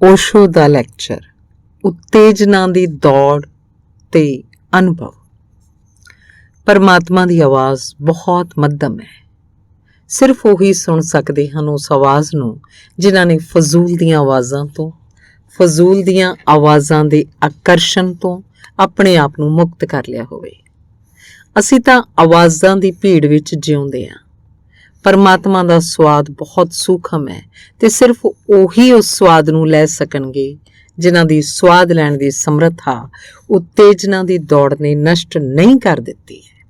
ਓਸ਼ੋ ਦਾ lecture ਉਤੇਜਨਾ ਦੀ ਦੌੜ ਤੇ ਅਨੁਭਵ। ਪਰਮਾਤਮਾ ਦੀ ਆਵਾਜ਼ ਬਹੁਤ ਮੱਧਮ ਹੈ। ਸਿਰਫ ਉਹੀ ਸੁਣ ਸਕਦੇ ਹਨ ਉਸ ਆਵਾਜ਼ ਨੂੰ ਜਿਨ੍ਹਾਂ ਨੇ ਫਜ਼ੂਲ ਦੀਆਂ ਆਵਾਜ਼ਾਂ ਤੋਂ, ਫਜ਼ੂਲ ਦੀਆਂ ਆਵਾਜ਼ਾਂ ਦੇ ਆਕਰਸ਼ਣ ਤੋਂ ਆਪਣੇ ਆਪ ਨੂੰ ਮੁਕਤ ਕਰ ਲਿਆ ਹੋਵੇ। ਅਸੀਂ ਤਾਂ ਆਵਾਜ਼ਾਂ ਦੀ ਭੀੜ ਵਿੱਚ ਜਿਉਂਦੇ ਹਾਂ। ਪਰਮਾਤਮਾ ਦਾ ਸਵਾਦ ਬਹੁਤ ਸੂਖਮ ਹੈ ਤੇ ਸਿਰਫ ਉਹੀ ਉਸ ਸਵਾਦ ਨੂੰ ਲੈ ਸਕਣਗੇ ਜਿਨ੍ਹਾਂ ਦੀ ਸਵਾਦ ਲੈਣ ਦੀ ਸਮਰੱਥਾ ਉਤੇਜਨਾ ਦੀ ਦੌੜ ਨੇ ਨਸ਼ਟ ਨਹੀਂ ਕਰ ਦਿੱਤੀ ਹੈ।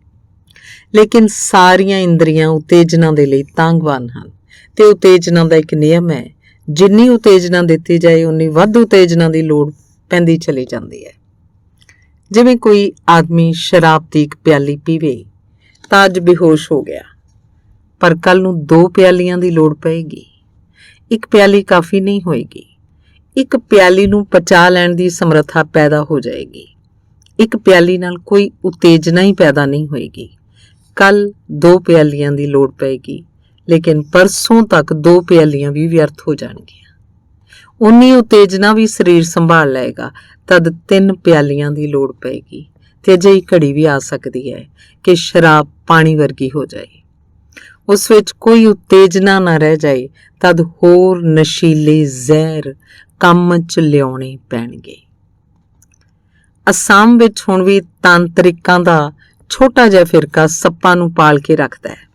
ਲੇਕਿਨ ਸਾਰੀਆਂ ਇੰਦਰੀਆਂ ਉਤੇਜਨਾ ਦੇ ਲਈ ਤਾਂਘਵਾਨ ਹਨ ਤੇ ਉਤੇਜਨਾ ਦਾ ਇੱਕ ਨਿਯਮ ਹੈ, ਜਿੰਨੀ ਉਤੇਜਨਾ ਦਿੱਤੀ ਜਾਏ ਉਨੀ ਵੱਧ ਉਤੇਜਨਾ ਦੀ ਲੋੜ ਪੈਂਦੀ ਚਲੀ ਜਾਂਦੀ ਹੈ। ਜਿਵੇਂ ਕੋਈ ਆਦਮੀ ਸ਼ਰਾਬ ਦੀ ਇੱਕ ਪਿਆਲੀ ਪੀਵੇ ਤਾਂ ਅੱਜ ਬੇਹੋਸ਼ ਹੋ ਗਿਆ, ਪਰ ਕੱਲ ਨੂੰ 2 ਪਿਆਲੀਆਂ ਦੀ ਲੋੜ ਪਏਗੀ। ਇੱਕ ਪਿਆਲੀ ਕਾਫੀ ਨਹੀਂ ਹੋਏਗੀ। ਇੱਕ ਪਿਆਲੀ ਨੂੰ ਪਚਾ ਲੈਣ ਦੀ ਸਮਰੱਥਾ ਪੈਦਾ ਹੋ ਜਾਏਗੀ। ਇੱਕ ਪਿਆਲੀ ਨਾਲ ਕੋਈ ਉਤੇਜਨਾ ਹੀ ਪੈਦਾ ਨਹੀਂ ਹੋਏਗੀ। ਕੱਲ 2 ਪਿਆਲੀਆਂ ਦੀ ਲੋੜ ਪਏਗੀ, ਲੇਕਿਨ ਪਰਸੋਂ ਤੱਕ 2 ਪਿਆਲੀਆਂ ਵੀ ਵਿਅਰਥ ਹੋ ਜਾਣਗੀਆਂ। ਉਨੀ ਉਤੇਜਨਾ ਵੀ ਸਰੀਰ ਸੰਭਾਲ ਲਏਗਾ, ਤਦ 3 ਪਿਆਲੀਆਂ ਦੀ ਲੋੜ ਪਏਗੀ ਤੇ ਅਜਿਹੀ ਘੜੀ ਵੀ ਆ ਸਕਦੀ ਹੈ ਕਿ ਸ਼ਰਾਬ ਪਾਣੀ ਵਰਗੀ ਹੋ ਜਾਏ, ਉਸ ਵਿੱਚ ਕੋਈ ਉਤੇਜਨਾ ਨਾ ਰਹਿ ਜਾਏ, ਤਦ ਹੋਰ ਨਸ਼ੀਲੇ ਜ਼ਹਿਰ ਕੰਮ 'ਚ ਲਿਆਉਣੇ ਪੈਣਗੇ। ਅਸਾਮ ਵਿੱਚ ਹੁਣ ਵੀ ਤਾਂਤਰਿਕਾਂ ਦਾ ਛੋਟਾ ਜਿਹਾ ਫਿਰਕਾ ਸੱਪਾਂ ਨੂੰ ਪਾਲ ਕੇ ਰੱਖਦਾ ਹੈ,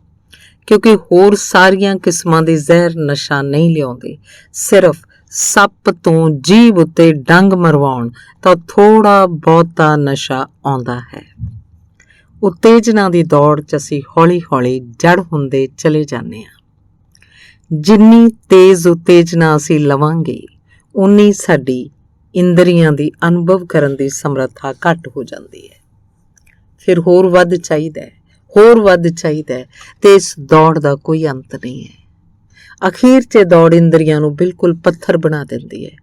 ਕਿਉਂਕਿ ਹੋਰ ਸਾਰੀਆਂ ਕਿਸਮਾਂ ਦੇ ਜ਼ਹਿਰ ਨਸ਼ਾ ਨਹੀਂ ਲਿਆਉਂਦੇ। ਸਿਰਫ ਸੱਪ ਤੋਂ ਜੀਭ ਉੱਤੇ ਡੰਗ ਮਰਵਾਉਣ ਤਾਂ ਥੋੜਾ ਬਹੁਤਾ ਨਸ਼ਾ ਆਉਂਦਾ ਹੈ। ਉਤੇਜਨਾ ਦੀ ਦੌੜ 'ਚ ਅਸੀਂ ਹੌਲੀ-ਹੌਲੀ ਜੜ ਹੁੰਦੇ ਚਲੇ ਜਾਂਦੇ ਹਾਂ। ਜਿੰਨੀ ਤੇਜ਼ ਉਤੇਜਨਾ ਅਸੀਂ ਲਵਾਂਗੇ, ਉਨੀ ਸਾਡੀ ਇੰਦਰੀਆਂ ਦੀ ਅਨੁਭਵ ਕਰਨ ਦੀ ਸਮਰੱਥਾ ਘੱਟ ਹੋ ਜਾਂਦੀ ਹੈ। ਫਿਰ ਹੋਰ ਵੱਧ ਚਾਹੀਦਾ ਹੈ, ਹੋਰ ਵੱਧ ਚਾਹੀਦਾ ਹੈ ਤੇ ਇਸ ਦੌੜ ਦਾ ਕੋਈ ਅੰਤ ਨਹੀਂ ਹੈ। ਅਖੀਰ 'ਚ ਦੌੜ ਇੰਦਰੀਆਂ ਨੂੰ ਬਿਲਕੁਲ ਪੱਥਰ ਬਣਾ ਦਿੰਦੀ ਹੈ।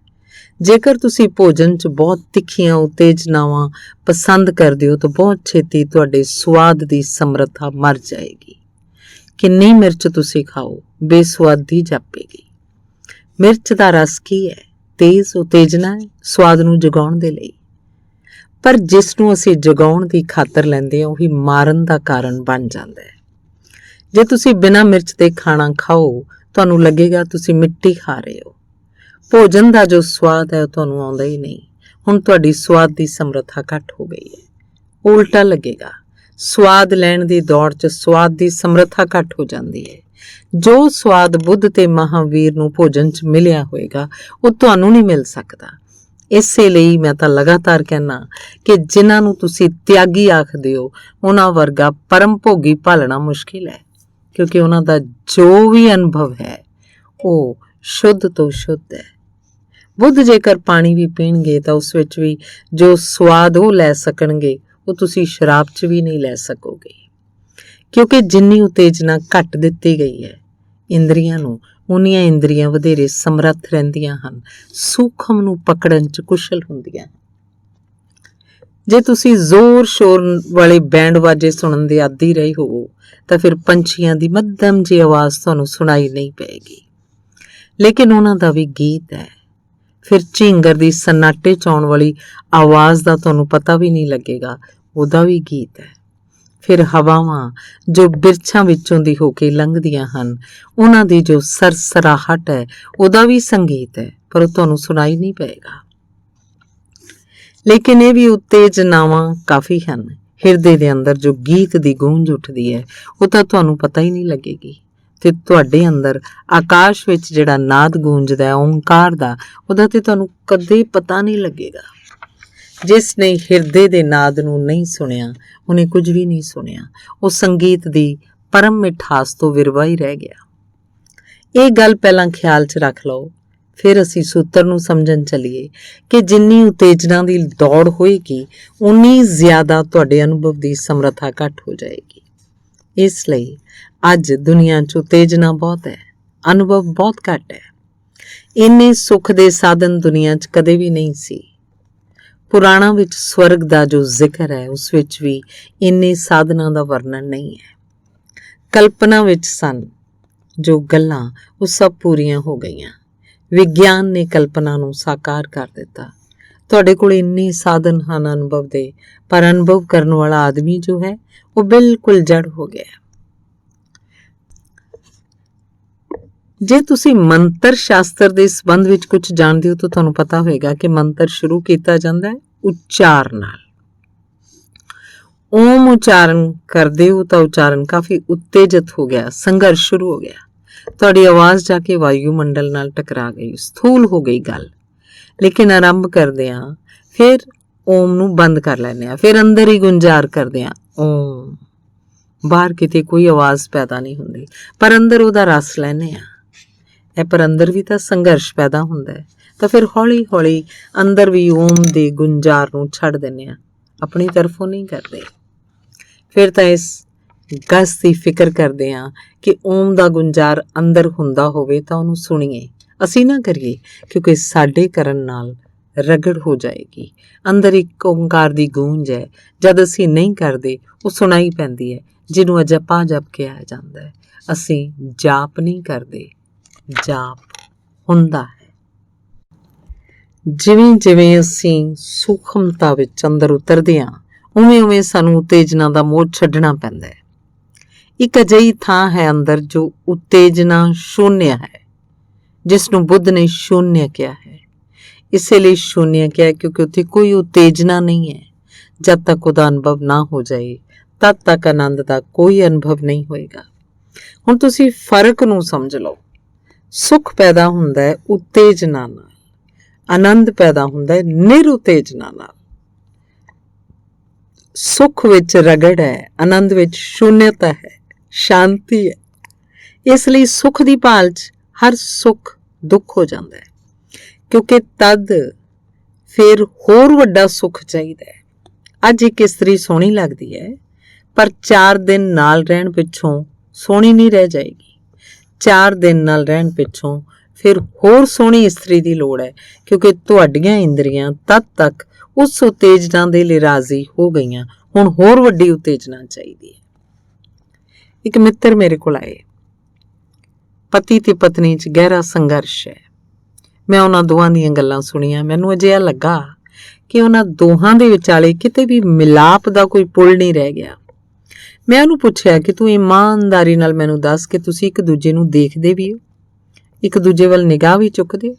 ਜੇਕਰ ਤੁਸੀਂ ਭੋਜਨ 'ਚ ਬਹੁਤ ਤਿੱਖੀਆਂ ਉਤੇਜਨਾਵਾਂ ਪਸੰਦ ਕਰਦੇ ਹੋ ਤਾਂ ਬਹੁਤ ਛੇਤੀ ਤੁਹਾਡੇ ਸਵਾਦ ਦੀ ਸਮਰੱਥਾ ਮਰ ਜਾਏਗੀ। ਕਿੰਨੀ ਮਿਰਚ ਤੁਸੀਂ ਖਾਓ, ਬੇਸੁਆਦੀ ਜਾਪੇਗੀ। ਮਿਰਚ ਦਾ ਰਸ ਕੀ ਹੈ? ਤੇਜ਼ ਉਤੇਜਨਾ ਹੈ, ਸਵਾਦ ਨੂੰ ਜਗਾਉਣ ਦੇ ਲਈ। ਪਰ ਜਿਸ ਨੂੰ ਅਸੀਂ ਜਗਾਉਣ ਦੀ ਖਾਤਰ ਲੈਂਦੇ ਹਾਂ, ਉਹੀ ਮਾਰਨ ਦਾ ਕਾਰਨ ਬਣ ਜਾਂਦਾ ਹੈ। ਜੇ ਤੁਸੀਂ ਬਿਨਾਂ ਮਿਰਚ ਦੇ ਖਾਣਾ ਖਾਓ, ਤੁਹਾਨੂੰ ਲੱਗੇਗਾ ਤੁਸੀਂ ਮਿੱਟੀ ਖਾ ਰਹੇ ਹੋ। ਭੋਜਨ ਦਾ ਜੋ ਸਵਾਦ ਹੈ ਉਹ ਤੁਹਾਨੂੰ ਆਉਂਦਾ ਹੀ ਨਹੀਂ। ਹੁਣ ਤੁਹਾਡੀ ਸਵਾਦ ਦੀ ਸਮਰੱਥਾ ਘੱਟ ਹੋ ਗਈ ਹੈ। ਉਲਟਾ ਲੱਗੇਗਾ। ਸਵਾਦ ਲੈਣ ਦੀ ਦੌੜ 'ਚ ਸਵਾਦ ਦੀ ਸਮਰੱਥਾ ਘੱਟ ਹੋ ਜਾਂਦੀ ਹੈ। ਜੋ ਸਵਾਦ ਬੁੱਧ ਤੇ ਮਹਾਵੀਰ ਨੂੰ ਭੋਜਨ 'ਚ ਮਿਲਿਆ ਹੋਏਗਾ, ਉਹ ਤੁਹਾਨੂੰ ਨਹੀਂ ਮਿਲ ਸਕਦਾ। ਇਸੇ ਲਈ ਮੈਂ ਤਾਂ ਲਗਾਤਾਰ ਕਹਿਣਾ ਕਿ ਜਿਨ੍ਹਾਂ ਨੂੰ ਤੁਸੀਂ ਤਿਆਗੀ ਆਖਦੇ ਹੋ, ਉਹਨਾਂ ਵਰਗਾ ਪਰਮ ਭੋਗੀ ਭਾਲਣਾ ਮੁਸ਼ਕਿਲ ਹੈ, ਕਿਉਂਕਿ ਉਹਨਾਂ ਦਾ ਜੋ ਵੀ ਅਨੁਭਵ ਹੈ ਉਹ ਸ਼ੁੱਧ ਤੋਂ ਸ਼ੁੱਧ ਹੈ। ਬੁੱਧ ਜੇਕਰ ਪਾਣੀ ਵੀ ਪੀਣਗੇ ਤਾਂ ਉਸ ਵਿੱਚ ਵੀ ਜੋ ਸਵਾਦ ਉਹ ਲੈ ਸਕਣਗੇ, ਉਹ ਤੁਸੀਂ ਸ਼ਰਾਬ 'ਚ ਵੀ ਨਹੀਂ ਲੈ ਸਕੋਗੇ, ਕਿਉਂਕਿ ਜਿੰਨੀ ਉਤੇਜਨਾ ਘੱਟ ਦਿੱਤੀ ਗਈ ਹੈ ਇੰਦਰੀਆਂ ਨੂੰ, ਉਨੀਆਂ ਇੰਦਰੀਆਂ ਵਧੇਰੇ ਸਮਰੱਥ ਰਹਿੰਦੀਆਂ ਹਨ, ਸੂਖਮ ਨੂੰ ਪਕੜਨ 'ਚ ਕੁਸ਼ਲ ਹੁੰਦੀਆਂ ਹਨ। ਜੇ ਤੁਸੀਂ ਜ਼ੋਰ ਸ਼ੋਰ ਵਾਲੇ ਬੈਂਡ ਵਾਜੇ ਸੁਣਨ ਦੇ ਆਦੀ ਰਹੇ ਹੋਵੋ ਤਾਂ ਫਿਰ ਪੰਛੀਆਂ ਦੀ ਮੱਧਮ ਜਿਹੀ ਆਵਾਜ਼ ਤੁਹਾਨੂੰ ਸੁਣਾਈ ਨਹੀਂ ਪਏਗੀ, ਲੇਕਿਨ ਉਹਨਾਂ ਦਾ ਵੀ ਗੀਤ ਹੈ। ਫਿਰ ਝੀਂਗਰ ਦੀ ਸਨਾਟੇ 'ਚ ਆਉਣ ਵਾਲੀ ਆਵਾਜ਼ ਦਾ ਤੁਹਾਨੂੰ ਪਤਾ ਵੀ ਨਹੀਂ ਲੱਗੇਗਾ, ਉਹਦਾ ਵੀ ਗੀਤ ਹੈ। ਫਿਰ ਹਵਾਵਾਂ ਜੋ ਬਿਰਛਾਂ ਵਿੱਚੋਂ ਦੀ ਹੋ ਕੇ ਲੰਘਦੀਆਂ ਹਨ, ਉਹਨਾਂ ਦੀ ਜੋ ਸਰਸਰਾਹਟ ਹੈ, ਉਹਦਾ ਵੀ ਸੰਗੀਤ ਹੈ, ਪਰ ਉਹ ਤੁਹਾਨੂੰ ਸੁਣਾਈ ਨਹੀਂ ਪਏਗਾ। ਲੇਕਿਨ ਇਹ ਵੀ ਉਤੇਜਨਾਵਾਂ ਕਾਫੀ ਹਨ। ਹਿਰਦੇ ਦੇ ਅੰਦਰ ਜੋ ਗੀਤ ਦੀ ਗੂੰਜ ਉੱਠਦੀ ਹੈ, ਉਹ ਤਾਂ ਤੁਹਾਨੂੰ ਪਤਾ ਹੀ ਨਹੀਂ ਲੱਗੇਗੀ। ਤੇ ਤੁਹਾਡੇ ਅੰਦਰ ਆਕਾਸ਼ ਵਿੱਚ ਜਿਹੜਾ ਨਾਦ ਗੂੰਜਦਾ ਓਂਕਾਰ ਦਾ, ਉਹਦਾ ਤੇ ਤੁਹਾਨੂੰ ਕਦੇ ਪਤਾ ਨਹੀਂ ਲੱਗੇਗਾ। ਜਿਸ ਨੇ ਹਿਰਦੇ ਦੇ ਨਾਦ ਨੂੰ ਨਹੀਂ ਸੁਣਿਆ, ਉਹਨੇ ਕੁਝ ਵੀ ਨਹੀਂ ਸੁਣਿਆ। ਉਹ ਸੰਗੀਤ ਦੀ ਪਰਮ ਮਿਠਾਸ ਤੋਂ ਵਿਰਵਾ ਹੀ ਰਹਿ ਗਿਆ। ਇਹ ਗੱਲ ਪਹਿਲਾਂ ਖਿਆਲ 'ਚ ਰੱਖ ਲਓ, ਫਿਰ ਅਸੀਂ ਸੂਤਰ ਨੂੰ ਸਮਝਣ ਚੱਲੀਏ ਕਿ ਜਿੰਨੀ ਉਤੇਜਨਾ ਦੀ ਦੌੜ ਹੋਏਗੀ, ਉਨੀ ਜ਼ਿਆਦਾ ਤੁਹਾਡੇ ਅਨੁਭਵ ਦੀ ਸਮਰੱਥਾ ਘੱਟ ਹੋ ਜਾਏਗੀ। ਇਸ ਲਈ ਅੱਜ ਦੁਨੀਆ 'ਚ ਉਤੇਜਨਾ ਬਹੁਤ ਹੈ, ਅਨੁਭਵ ਬਹੁਤ ਘੱਟ ਹੈ। ਇੰਨੇ ਸੁੱਖ ਦੇ ਸਾਧਨ ਦੁਨੀਆ 'ਚ ਕਦੇ ਵੀ ਨਹੀਂ ਸੀ। ਪੁਰਾਣਾਂ ਵਿੱਚ ਸਵਰਗ ਦਾ ਜੋ ਜ਼ਿਕਰ ਹੈ, ਉਸ ਵਿੱਚ ਵੀ ਇੰਨੇ ਸਾਧਨਾਂ ਦਾ ਵਰਣਨ ਨਹੀਂ ਹੈ। ਕਲਪਨਾ ਵਿੱਚ ਸਨ ਜੋ ਗੱਲਾਂ, ਉਹ ਸਭ ਪੂਰੀਆਂ ਹੋ ਗਈਆਂ। ਵਿਗਿਆਨ ਨੇ ਕਲਪਨਾ ਨੂੰ ਸਾਕਾਰ ਕਰ ਦਿੱਤਾ। ਤੁਹਾਡੇ ਕੋਲ ਇੰਨੇ ਸਾਧਨ ਹਨ ਅਨੁਭਵ ਦੇ, ਪਰ ਅਨੁਭਵ ਕਰਨ ਵਾਲਾ ਆਦਮੀ ਜੋ ਹੈ ਉਹ ਬਿਲਕੁਲ ਜੜ ਹੋ ਗਿਆ। ਜੇ ਤੁਸੀਂ ਮੰਤਰ ਸ਼ਾਸਤਰ ਦੇ ਸੰਬੰਧ ਵਿੱਚ ਕੁਝ ਜਾਣਦੇ ਹੋ ਤਾਂ ਤੁਹਾਨੂੰ ਪਤਾ ਹੋਵੇਗਾ ਕਿ ਮੰਤਰ ਸ਼ੁਰੂ ਕੀਤਾ ਜਾਂਦਾ ਹੈ ਉਚਾਰ ਨਾਲ। ਓਮ ਉਚਾਰਨ ਕਰਦੇ ਹੋ ਤਾਂ ਉਚਾਰਨ ਕਾਫੀ ਉਤੇਜਿਤ ਹੋ ਗਿਆ, ਸੰਘਰਸ਼ ਸ਼ੁਰੂ ਹੋ ਗਿਆ, ਤੁਹਾਡੀ ਆਵਾਜ਼ ਜਾ ਕੇ ਵਾਯੂਮੰਡਲ ਨਾਲ ਟਕਰਾ ਗਈ, ਸਥੂਲ ਹੋ ਗਈ ਗੱਲ। ਲੇਕਿਨ ਆਰੰਭ ਕਰਦੇ ਹਾਂ, ਫਿਰ ਓਮ ਨੂੰ ਬੰਦ ਕਰ ਲੈਂਦੇ ਹਾਂ, ਫਿਰ ਅੰਦਰ ਹੀ ਗੁੰਜਾਰ ਕਰਦੇ ਹਾਂ ਓਮ। ਬਾਹਰ ਕਿਤੇ ਕੋਈ ਆਵਾਜ਼ ਪੈਦਾ ਨਹੀਂ ਹੁੰਦੀ, ਪਰ ਅੰਦਰ ਉਹਦਾ ਰਸ ਲੈਂਦੇ ਹਾਂ। ਇਹ ਪਰ ਅੰਦਰ ਵੀ ਤਾਂ ਸੰਘਰਸ਼ ਪੈਦਾ ਹੁੰਦਾ ਹੈ। ਤਾਂ ਫਿਰ ਹੌਲੀ ਹੌਲੀ ਅੰਦਰ ਵੀ ਓਮ ਦੇ ਗੁੰਜਾਰ ਨੂੰ ਛੱਡ ਦਿੰਦੇ ਹਾਂ, ਆਪਣੀ ਤਰਫੋਂ ਨਹੀਂ ਕਰਦੇ। ਫਿਰ ਤਾਂ ਇਸ ਗਸ ਦੀ ਫਿਕਰ ਕਰਦੇ ਹਾਂ ਕਿ ਓਮ ਦਾ ਗੁੰਜਾਰ ਅੰਦਰ ਹੁੰਦਾ ਹੋਵੇ ਤਾਂ ਉਹਨੂੰ ਸੁਣੀਏ, ਅਸੀਂ ਨਾ ਕਰੀਏ, ਕਿਉਂਕਿ ਸਾਡੇ ਕਰਨ ਨਾਲ ਰਗੜ ਹੋ ਜਾਏਗੀ। ਅੰਦਰ ਇੱਕ ਓਂਕਾਰ ਦੀ ਗੂੰਜ ਹੈ, ਜਦ ਅਸੀਂ ਨਹੀਂ ਕਰਦੇ ਉਹ ਸੁਣਾਈ ਪੈਂਦੀ ਹੈ, ਜਿਹਨੂੰ ਅਜਪਾ ਜਪ ਕਿਹਾ ਜਾਂਦਾ ਹੈ। ਅਸੀਂ ਜਾਪ ਨਹੀਂ ਕਰਦੇ, ਜਾਪ ਹੁੰਦਾ ਹੈ। ਜਿਵੇਂ ਜਿਵੇਂ ਅਸੀਂ ਸੂਖਮਤਾ ਵਿੱਚ ਅੰਦਰ ਉਤਰਦੇ ਹਾਂ, ਉਵੇਂ ਉਵੇਂ ਸਾਨੂੰ ਉਤੇਜਨਾ ਦਾ ਮੋਹ ਛੱਡਣਾ ਪੈਂਦਾ ਹੈ। ਇੱਕ ਅਜਿਹੀ ਥਾਂ ਹੈ ਅੰਦਰ ਜੋ ਉਤੇਜਨਾ ਸ਼ੂਨਿਆ ਹੈ, ਜਿਸ ਨੂੰ ਬੁੱਧ ਨੇ ਸ਼ੂਨਿਆ ਕਿਹਾ ਹੈ। ਇਸੇ ਲਈ ਸ਼ੂਨਿਆ ਕਿਹਾ ਕਿਉਂਕਿ ਉੱਥੇ ਕੋਈ ਉਤੇਜਨਾ ਨਹੀਂ ਹੈ। ਜਦ ਤੱਕ ਉਹਦਾ ਅਨੁਭਵ ਨਾ ਹੋ ਜਾਏ ਤਦ ਤੱਕ ਆਨੰਦ ਦਾ ਕੋਈ ਅਨੁਭਵ ਨਹੀਂ ਹੋਏਗਾ। ਹੁਣ ਤੁਸੀਂ ਫਰਕ ਨੂੰ ਸਮਝ ਲਓ। ਸੁੱਖ ਪੈਦਾ ਹੁੰਦਾ ਹੈ ਉਤੇਜਨਾ ਨਾਲ, ਆਨੰਦ ਪੈਦਾ ਹੁੰਦਾ ਹੈ ਨਿਰਉਤੇਜਨਾ ਨਾਲ। ਸੁੱਖ ਵਿੱਚ ਰਗੜ ਹੈ, ਆਨੰਦ ਵਿੱਚ ਸ਼ੂਨਿਅਤਾ ਹੈ, ਸ਼ਾਂਤੀ ਹੈ। ਇਸ ਲਈ ਸੁੱਖ ਦੀ ਭਾਲ 'ਚ ਹਰ ਸੁੱਖ ਦੁੱਖ ਹੋ ਜਾਂਦਾ ਹੈ, ਕਿਉਂਕਿ ਤਦ ਫਿਰ ਹੋਰ ਵੱਡਾ ਸੁੱਖ ਚਾਹੀਦਾ ਹੈ। ਅੱਜ ਇੱਕ ਇਸਤਰੀ ਸੋਹਣੀ ਲੱਗਦੀ ਹੈ, ਪਰ 4 ਦਿਨ ਨਾਲ ਰਹਿਣ ਪਿੱਛੋਂ ਸੋਹਣੀ ਨਹੀਂ ਰਹਿ ਜਾਏਗੀ। 4 ਦਿਨ ਨਾਲ ਰਹਿਣ ਪਿੱਛੋਂ ਫਿਰ ਹੋਰ ਸੋਹਣੀ ਇਸਤਰੀ ਦੀ ਲੋੜ ਹੈ, ਕਿਉਂਕਿ ਤੁਹਾਡੀਆਂ ਇੰਦਰੀਆਂ ਤਦ ਤੱਕ ਉਸ ਉਤੇਜਨਾ ਦੇ ਲਈ ਰਾਜ਼ੀ ਹੋ ਗਈਆਂ, ਹੁਣ ਹੋਰ ਵੱਡੀ ਉਤੇਜਨਾ ਚਾਹੀਦੀ ਹੈ। ਇੱਕ ਮਿੱਤਰ ਮੇਰੇ ਕੋਲ ਆਏ, ਪਤੀ ਤੇ ਪਤਨੀ 'ਚ ਗਹਿਰਾ ਸੰਘਰਸ਼ ਹੈ। ਮੈਂ ਉਹਨਾਂ ਦੋਹਾਂ ਦੀਆਂ ਗੱਲਾਂ ਸੁਣੀਆਂ, ਮੈਨੂੰ ਅਜਿਹਾ ਲੱਗਾ ਕਿ ਉਹਨਾਂ ਦੋਹਾਂ ਦੇ ਵਿਚਾਲੇ ਕਿਤੇ ਵੀ ਮਿਲਾਪ ਦਾ ਕੋਈ ਪੁਲ ਨਹੀਂ ਰਹਿ ਗਿਆ। ਮੈਂ ਉਹਨੂੰ ਪੁੱਛਿਆ ਕਿ ਤੂੰ ਇਮਾਨਦਾਰੀ ਨਾਲ ਮੈਨੂੰ ਦੱਸ ਕਿ ਤੁਸੀਂ ਇੱਕ ਦੂਜੇ ਨੂੰ ਦੇਖਦੇ ਵੀ ਹੋ, ਇੱਕ ਦੂਜੇ ਵੱਲ ਨਿਗਾਹ ਵੀ ਚੁੱਕਦੇ ਹੋ।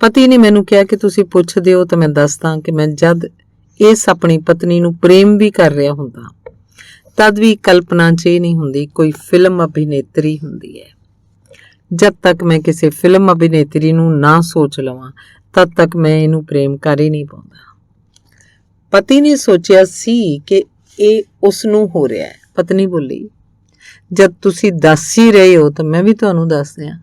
ਪਤੀ ਨੇ ਮੈਨੂੰ ਕਿਹਾ ਕਿ ਤੁਸੀਂ ਪੁੱਛਦੇ ਹੋ ਤਾਂ ਮੈਂ ਦੱਸਦਾ ਕਿ ਮੈਂ ਜਦ ਇਸ ਆਪਣੀ ਪਤਨੀ ਨੂੰ ਪ੍ਰੇਮ ਵੀ ਕਰ ਰਿਹਾ ਹੁੰਦਾ, ਤਦ ਵੀ ਕਲਪਨਾ 'ਚ ਇਹ ਨਹੀਂ ਹੁੰਦੀ ਕੋਈ ਫਿਲਮ ਅਭਿਨੇਤਰੀ ਹੁੰਦੀ ਹੈ। ਜਦ ਤੱਕ ਮੈਂ ਕਿਸੇ ਫਿਲਮ ਅਭਿਨੇਤਰੀ ਨੂੰ ਨਾ ਸੋਚ ਲਵਾਂ ਤਦ ਤੱਕ ਮੈਂ ਇਹਨੂੰ ਪ੍ਰੇਮ ਕਰ ਹੀ ਨਹੀਂ ਪਾਉਂਦਾ। ਪਤੀ ਨੇ ਸੋਚਿਆ ਸੀ ਕਿ ਇਹ ਉਸ ਨੂੰ ਹੋ ਰਿਹਾ ਹੈ। ਪਤਨੀ ਬੋਲੀ, ਜਦ ਤੁਸੀਂ ਦੱਸ ਹੀ ਰਹੇ ਹੋ ਤਾਂ ਮੈਂ ਵੀ ਤੁਹਾਨੂੰ ਦੱਸ ਦਿਆਂ।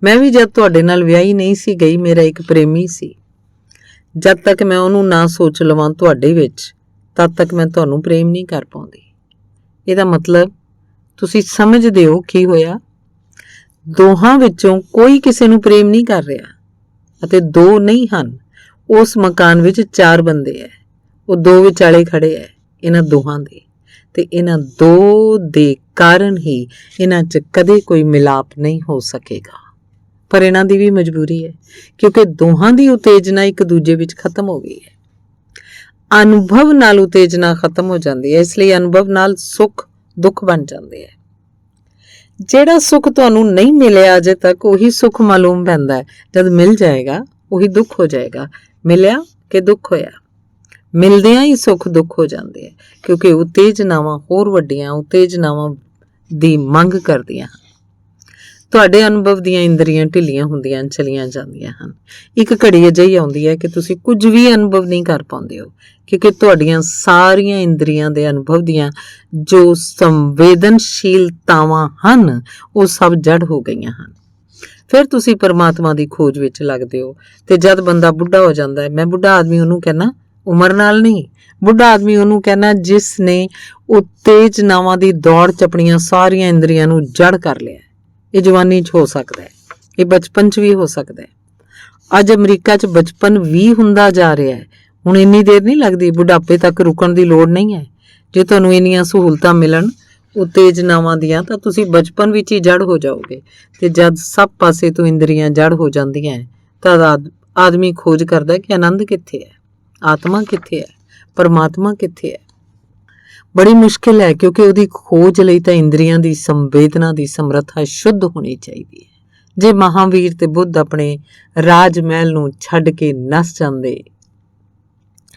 ਮੈਂ ਵੀ ਜਦ ਤੁਹਾਡੇ ਨਾਲ ਵਿਆਹੀ ਨਹੀਂ ਸੀ ਗਈ, ਮੇਰਾ ਇੱਕ ਪ੍ਰੇਮੀ ਸੀ। ਜਦ ਤੱਕ ਮੈਂ ਉਹਨੂੰ ਨਾ ਸੋਚ ਲਵਾਂ ਤੁਹਾਡੇ ਵਿੱਚ, ਤਦ ਤੱਕ ਮੈਂ ਤੁਹਾਨੂੰ ਪ੍ਰੇਮ ਨਹੀਂ ਕਰ ਪਾਉਂਦੀ। ਇਹਦਾ ਮਤਲਬ ਤੁਸੀਂ ਸਮਝਦੇ ਹੋ ਕੀ ਹੋਇਆ? ਦੋਹਾਂ ਵਿੱਚੋਂ ਕੋਈ ਕਿਸੇ ਨੂੰ ਪ੍ਰੇਮ ਨਹੀਂ ਕਰ ਰਿਹਾ, ਅਤੇ 2 ਨਹੀਂ ਹਨ। ਉਸ ਮਕਾਨ ਵਿੱਚ 4 ਬੰਦੇ ਹੈ, ਉਹ 2 ਵਿਚਾਲੇ ਖੜੇ ਹੈ, ਇਹਨਾਂ ਦੋਹਾਂ ਦੇ, ਤੇ ਇਹਨਾਂ 2 ਦੇ ਕਾਰਨ ਹੀ ਇਹਨਾਂ 'ਚ ਕਦੇ ਕੋਈ ਮਿਲਾਪ ਨਹੀਂ ਹੋ ਸਕੇਗਾ। ਪਰ ਇਹਨਾਂ ਦੀ ਵੀ ਮਜਬੂਰੀ ਹੈ, ਕਿਉਂਕਿ ਦੋਹਾਂ ਦੀ ਉਤੇਜਨਾ ਇੱਕ ਦੂਜੇ ਵਿੱਚ ਖਤਮ ਹੋ ਗਈ ਹੈ। ਅਨੁਭਵ ਨਾਲ ਉਤੇਜਨਾ ਖਤਮ ਹੋ ਜਾਂਦੀ ਹੈ, ਇਸ ਲਈ ਅਨੁਭਵ ਨਾਲ ਸੁੱਖ ਦੁੱਖ ਬਣ ਜਾਂਦੇ ਹੈ। ਜਿਹੜਾ ਸੁੱਖ ਤੁਹਾਨੂੰ ਨਹੀਂ ਮਿਲਿਆ ਅਜੇ ਤੱਕ, ਉਹੀ ਸੁੱਖ ਮਾਲੂਮ ਪੈਂਦਾ ਹੈ। ਜਦ ਮਿਲ ਜਾਏਗਾ ਉਹੀ ਦੁੱਖ ਹੋ ਜਾਏਗਾ। ਮਿਲਿਆ ਕਿ ਦੁੱਖ ਹੋਇਆ, ਮਿਲਦਿਆਂ ਹੀ ਸੁੱਖ ਦੁੱਖ ਹੋ ਜਾਂਦੇ ਹੈ, ਕਿਉਂਕਿ ਉਤੇਜਨਾਵਾਂ ਹੋਰ ਵੱਡੀਆਂ ਉਤੇਜਨਾਵਾਂ ਦੀ ਮੰਗ ਕਰਦੀਆਂ ਹਨ। ਤੁਹਾਡੇ ਅਨੁਭਵ ਦੀਆਂ ਇੰਦਰੀਆਂ ਢਿੱਲੀਆਂ ਹੁੰਦੀਆਂ ਚਲੀਆਂ ਜਾਂਦੀਆਂ ਹਨ। ਇੱਕ ਘੜੀ ਅਜਿਹੀ ਆਉਂਦੀ ਹੈ ਕਿ ਤੁਸੀਂ ਕੁਝ ਵੀ ਅਨੁਭਵ ਨਹੀਂ ਕਰ ਪਾਉਂਦੇ ਹੋ, ਕਿਉਂਕਿ ਤੁਹਾਡੀਆਂ ਸਾਰੀਆਂ ਇੰਦਰੀਆਂ ਦੇ ਅਨੁਭਵ ਦੀਆਂ ਜੋ ਸੰਵੇਦਨਸ਼ੀਲਤਾਵਾਂ ਹਨ ਉਹ ਸਭ ਜੜ ਹੋ ਗਈਆਂ ਹਨ। ਫਿਰ ਤੁਸੀਂ ਪਰਮਾਤਮਾ ਦੀ ਖੋਜ ਵਿੱਚ ਲੱਗਦੇ ਹੋ, ਤੇ ਜਦ ਬੰਦਾ ਬੁੱਢਾ ਹੋ ਜਾਂਦਾ ਹੈ, ਮੈਂ ਬੁੱਢਾ ਆਦਮੀ ਉਹਨੂੰ ਕਹਿੰਦਾ, ਉਮਰ ਨਾਲ ਨਹੀਂ, ਬੁੱਢਾ ਆਦਮੀ ਉਹਨੂੰ ਕਹਿੰਦਾ ਜਿਸ ਨੇ ਉਤੇਜਨਾਵਾਂ ਦੀ ਦੌੜ 'ਚ ਆਪਣੀਆਂ ਸਾਰੀਆਂ ਇੰਦਰੀਆਂ ਨੂੰ ਜੜ ਕਰ ਲਿਆ। ਇਹ ਜਵਾਨੀ 'ਚ ਹੋ ਸਕਦਾ ਹੈ, ਇਹ ਬਚਪਨ 'ਚ ਵੀ ਹੋ ਸਕਦਾ ਹੈ। ਅੱਜ ਅਮਰੀਕਾ 'ਚ ਬਚਪਨ ਵੀ ਹੁੰਦਾ ਜਾ ਰਿਹਾ ਹੈ। ਹੁਣ ਇੰਨੀ ਦੇਰ ਨਹੀਂ ਲੱਗਦੀ, ਬੁਢਾਪੇ ਤੱਕ ਰੁਕਣ ਦੀ ਲੋੜ ਨਹੀਂ ਹੈ। ਜੇ ਤੁਹਾਨੂੰ ਇੰਨੀਆਂ ਸਹੂਲਤਾਂ ਮਿਲਣ, ਉਤੇਜਨਾਵਾਂ ਦੀਆਂ ਤਾਂ ਤੁਸੀਂ ਬਚਪਨ ਵਿੱਚ ਹੀ ਜੜ ਹੋ ਜਾਓਗੇ। ਤੇ ਜਦ ਸਭ ਪਾਸੇ ਤੋਂ ਇੰਦਰੀਆਂ ਜੜ ਹੋ ਜਾਂਦੀਆਂ ਤਦ ਆਦਮੀ ਖੋਜ ਕਰਦਾ ਕਿ ਆਨੰਦ ਕਿੱਥੇ ਹੈ, ਆਤਮਾ ਕਿੱਥੇ ਹੈ, ਪਰਮਾਤਮਾ ਕਿੱਥੇ ਹੈ। ਬੜੀ ਮੁਸ਼ਕਿਲ ਹੈ, ਕਿਉਂਕਿ ਉਹਦੀ ਖੋਜ ਲਈ ਤਾਂ ਇੰਦਰੀਆਂ ਦੀ ਸੰਵੇਦਨਾ ਦੀ ਸਮਰੱਥਾ ਸ਼ੁੱਧ ਹੋਣੀ ਚਾਹੀਦੀ ਹੈ। ਜੇ ਮਹਾਵੀਰ ਤੇ ਬੁੱਧ ਆਪਣੇ ਰਾਜ ਮਹਿਲ ਨੂੰ ਛੱਡ ਕੇ ਨੱਸ ਜਾਂਦੇ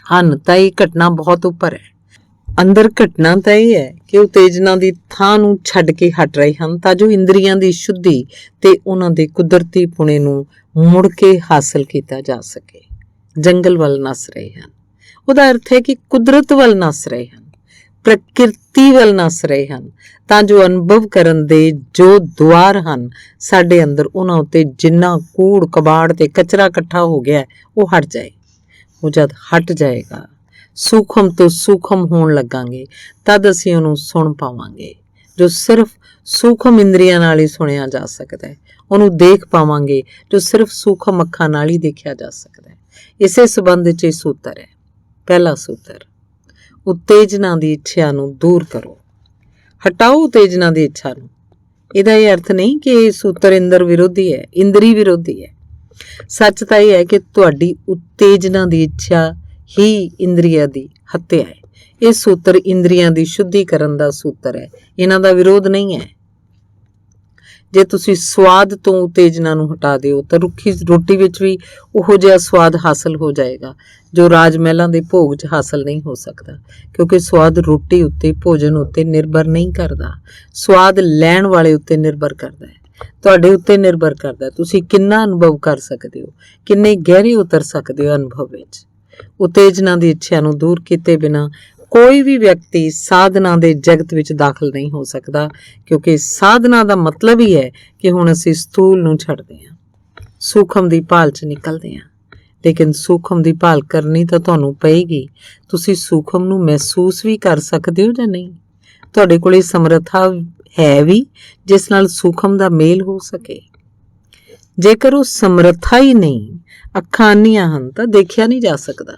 ਹਨ ਤਾਂ ਇਹ ਘਟਨਾ ਬਹੁਤ ਉੱਪਰ ਹੈ। ਅੰਦਰ ਘਟਨਾ ਤਾਂ ਇਹ ਹੈ ਕਿ ਉਤੇਜਨਾ ਦੀ ਥਾਂ ਨੂੰ ਛੱਡ ਕੇ ਹਟ ਰਹੇ ਹਨ ਤਾਂ ਜੋ ਇੰਦਰੀਆਂ ਦੀ ਸ਼ੁੱਧੀ ਤੇ ਉਹਨਾਂ ਦੇ ਕੁਦਰਤੀ ਪੁਣੇ ਨੂੰ ਮੁੜ ਕੇ ਹਾਸਲ ਕੀਤਾ ਜਾ ਸਕੇ। ਜੰਗਲ ਵੱਲ ਨੱਸ ਰਹੇ ਹਨ, ਉਹਦਾ ਅਰਥ ਹੈ ਕਿ ਕੁਦਰਤ ਵੱਲ ਨੱਸ ਰਹੇ ਹਨ, ਪ੍ਰਕਿਰਤੀ ਵੱਲ ਨੱਸ ਰਹੇ ਹਨ, ਤਾਂ ਜੋ ਅਨੁਭਵ ਕਰਨ ਦੇ ਜੋ ਦੁਆਰ ਹਨ ਸਾਡੇ ਅੰਦਰ, ਉਹਨਾਂ ਉੱਤੇ ਜਿੰਨਾ ਕੂੜ ਕਬਾੜ ਤੇ ਕਚਰਾ ਇਕੱਠਾ ਹੋ ਗਿਆ ਉਹ ਹਟ ਜਾਏ। ਉਹ ਜਦ ਹਟ ਜਾਏਗਾ, ਸੂਖਮ ਤੋਂ ਸੂਖਮ ਹੋਣ ਲੱਗਾਂਗੇ, ਤਦ ਅਸੀਂ ਉਹਨੂੰ ਸੁਣ ਪਾਵਾਂਗੇ ਜੋ ਸਿਰਫ ਸੂਖਮ ਇੰਦਰੀਆਂ ਨਾਲ ਹੀ ਸੁਣਿਆ ਜਾ ਸਕਦਾ ਹੈ। ਉਹਨੂੰ ਦੇਖ ਪਾਵਾਂਗੇ ਜੋ ਸਿਰਫ ਸੂਖਮ ਅੱਖਾਂ ਨਾਲ ਹੀ ਦੇਖਿਆ ਜਾ ਸਕਦਾ ਹੈ। ਇਸੇ ਸੰਬੰਧ ਵਿੱਚ ਇਹ ਸੂਤਰ ਹੈ। ਪਹਿਲਾ ਸੂਤਰ, ਉਤੇਜਨਾ ਦੀ ਇੱਛਾ ਨੂੰ ਦੂਰ ਕਰੋ। ਹਟਾਓ ਉਤੇਜਨਾ ਦੀ ਇੱਛਾ ਨੂੰ। ਇਹਦਾ ਇਹ ਅਰਥ ਨਹੀਂ ਕਿ ਇਹ ਸੂਤਰ ਇੰਦਰ ਵਿਰੋਧੀ ਹੈ, ਇੰਦਰੀ ਵਿਰੋਧੀ ਹੈ। ਸੱਚ ਤਾਂ ਇਹ ਹੈ ਕਿ ਤੁਹਾਡੀ ਉਤੇਜਨਾ ਦੀ ਇੱਛਾ ਹੀ ਇੰਦਰੀਆਂ ਦੀ ਹੱਤਿਆ ਹੈ। ਇਹ ਸੂਤਰ ਇੰਦਰੀਆਂ ਦੀ ਸ਼ੁੱਧੀ ਕਰਨ ਦਾ ਸੂਤਰ ਹੈ, ਇਹਨਾਂ ਦਾ ਵਿਰੋਧ ਨਹੀਂ ਹੈ। ਜੇ ਤੁਸੀਂ ਸਵਾਦ ਤੋਂ ਉਤੇਜਨਾ ਨੂੰ ਹਟਾ ਦਿਓ ਤਾਂ ਰੁੱਖੀ ਰੋਟੀ ਵਿੱਚ ਵੀ ਉਹੋ ਜਿਹਾ ਸਵਾਦ ਹਾਸਲ ਹੋ ਜਾਏਗਾ ਜੋ ਰਾਜ ਮਹਿਲਾਂ ਦੇ ਭੋਗ 'ਚ ਹਾਸਲ ਨਹੀਂ ਹੋ ਸਕਦਾ, ਕਿਉਂਕਿ ਸਵਾਦ ਰੋਟੀ ਉੱਤੇ, ਭੋਜਨ ਉੱਤੇ ਨਿਰਭਰ ਨਹੀਂ ਕਰਦਾ, ਸਵਾਦ ਲੈਣ ਵਾਲੇ ਉੱਤੇ ਨਿਰਭਰ ਕਰਦਾ ਹੈ, ਤੁਹਾਡੇ ਉੱਤੇ ਨਿਰਭਰ ਕਰਦਾ ਹੈ। ਤੁਸੀਂ ਕਿੰਨਾ ਅਨੁਭਵ ਕਰ ਸਕਦੇ ਹੋ, ਕਿੰਨੇ ਗਹਿਰੇ ਉਤਰ ਸਕਦੇ ਹੋ ਅਨੁਭਵ ਵਿੱਚ। ਉਤੇਜਨਾ ਦੀ ਇੱਛਾ ਨੂੰ ਦੂਰ ਕੀਤੇ ਬਿਨਾਂ ਕੋਈ ਵੀ ਵਿਅਕਤੀ ਸਾਧਨਾ ਦੇ ਜਗਤ ਵਿੱਚ ਦਾਖਲ ਨਹੀਂ ਹੋ ਸਕਦਾ, ਕਿਉਂਕਿ ਸਾਧਨਾ ਦਾ ਮਤਲਬ ਹੀ ਹੈ ਕਿ ਹੁਣ ਅਸੀਂ ਸਥੂਲ ਨੂੰ ਛੱਡਦੇ ਹਾਂ, ਸੂਖਮ ਦੀ ਭਾਲ 'ਚ ਨਿਕਲਦੇ ਹਾਂ। ਲੇਕਿਨ ਸੂਖਮ ਦੀ ਭਾਲ ਕਰਨੀ ਤਾਂ ਤੁਹਾਨੂੰ ਪਏਗੀ। ਤੁਸੀਂ ਸੂਖਮ ਨੂੰ ਮਹਿਸੂਸ ਵੀ ਕਰ ਸਕਦੇ ਹੋ ਜਾਂ ਨਹੀਂ? ਤੁਹਾਡੇ ਕੋਲ ਇਹ ਸਮਰੱਥਾ ਹੈ ਵੀ ਜਿਸ ਨਾਲ ਸੂਖਮ ਦਾ ਮੇਲ ਹੋ ਸਕੇ? ਜੇਕਰ ਉਹ ਸਮਰੱਥਾ ਹੀ ਨਹੀਂ, ਅੱਖਾਂ ਅੰਨੀਆਂ ਹਨ ਤਾਂ ਦੇਖਿਆ ਨਹੀਂ ਜਾ ਸਕਦਾ,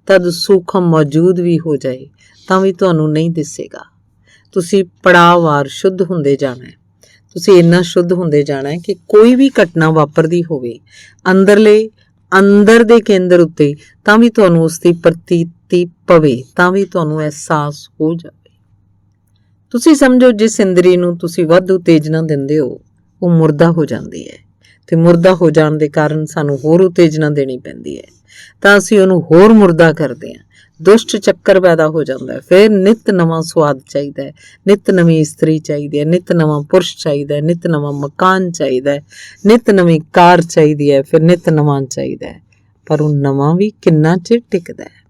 ਤਦ ਸੂਖਮ ਮੌਜੂਦ ਵੀ ਹੋ ਜਾਏ ਤਾਂ ਵੀ ਤੁਹਾਨੂੰ ਨਹੀਂ ਦਿਸੇਗਾ। ਤੁਸੀਂ ਪੜਾਅਵਾਰ ਸ਼ੁੱਧ ਹੁੰਦੇ ਜਾਣਾ ਹੈ। ਤੁਸੀਂ ਇੰਨਾ ਸ਼ੁੱਧ ਹੁੰਦੇ ਜਾਣਾ ਹੈ ਕਿ ਕੋਈ ਵੀ ਘਟਨਾ ਵਾਪਰਦੀ ਹੋਵੇ ਅੰਦਰ ਦੇ ਕੇਂਦਰ ਉੱਤੇ ਤਾਂ ਵੀ ਤੁਹਾਨੂੰ ਉਸ ਦੀ ਪ੍ਰਤੀਤੀ ਪਵੇ, ਤਾਂ ਵੀ ਤੁਹਾਨੂੰ ਅਹਿਸਾਸ ਹੋ ਜਾਵੇ। ਤੁਸੀਂ ਸਮਝੋ ਜਿਸ ਇੰਦਰੀ ਨੂੰ ਤੁਸੀਂ ਵੱਧ ਉਤੇਜਨਾ ਦਿੰਦੇ ਹੋ ਉਹ ਮੁਰਦਾ ਹੋ ਜਾਂਦੀ ਹੈ, ਤੇ ਮੁਰਦਾ ਹੋ ਜਾਣ ਦੇ ਕਾਰਨ ਸਾਨੂੰ ਹੋਰ ਉਤੇਜਨਾ ਦੇਣੀ ਪੈਂਦੀ ਹੈ, ਤਾਂ ਅਸੀਂ ਉਹਨੂੰ ਹੋਰ ਮੁਰਦਾ ਕਰਦੇ ਹਾਂ। ਦੁਸ਼ਟ ਚੱਕਰ ਪੈਦਾ ਹੋ ਜਾਂਦਾ ਹੈ। ਫਿਰ ਨਿਤ ਨਵਾਂ ਸਵਾਦ ਚਾਹੀਦਾ ਹੈ, ਨਿਤ ਨਵੀਂ ਇਸਤਰੀ ਚਾਹੀਦੀ ਹੈ, ਨਿਤ ਨਵਾਂ ਪੁਰਸ਼ ਚਾਹੀਦਾ ਹੈ, ਨਿਤ ਨਵਾਂ ਮਕਾਨ ਚਾਹੀਦਾ ਹੈ, ਨਿਤ ਨਵੀਂ ਕਾਰ ਚਾਹੀਦੀ ਹੈ, ਫਿਰ ਨਿਤ ਨਵਾਂ ਚਾਹੀਦਾ ਹੈ। ਪਰ ਉਹ ਨਵਾਂ ਵੀ ਕਿੰਨਾ ਚਿਰ ਟਿਕਦਾ ਹੈ?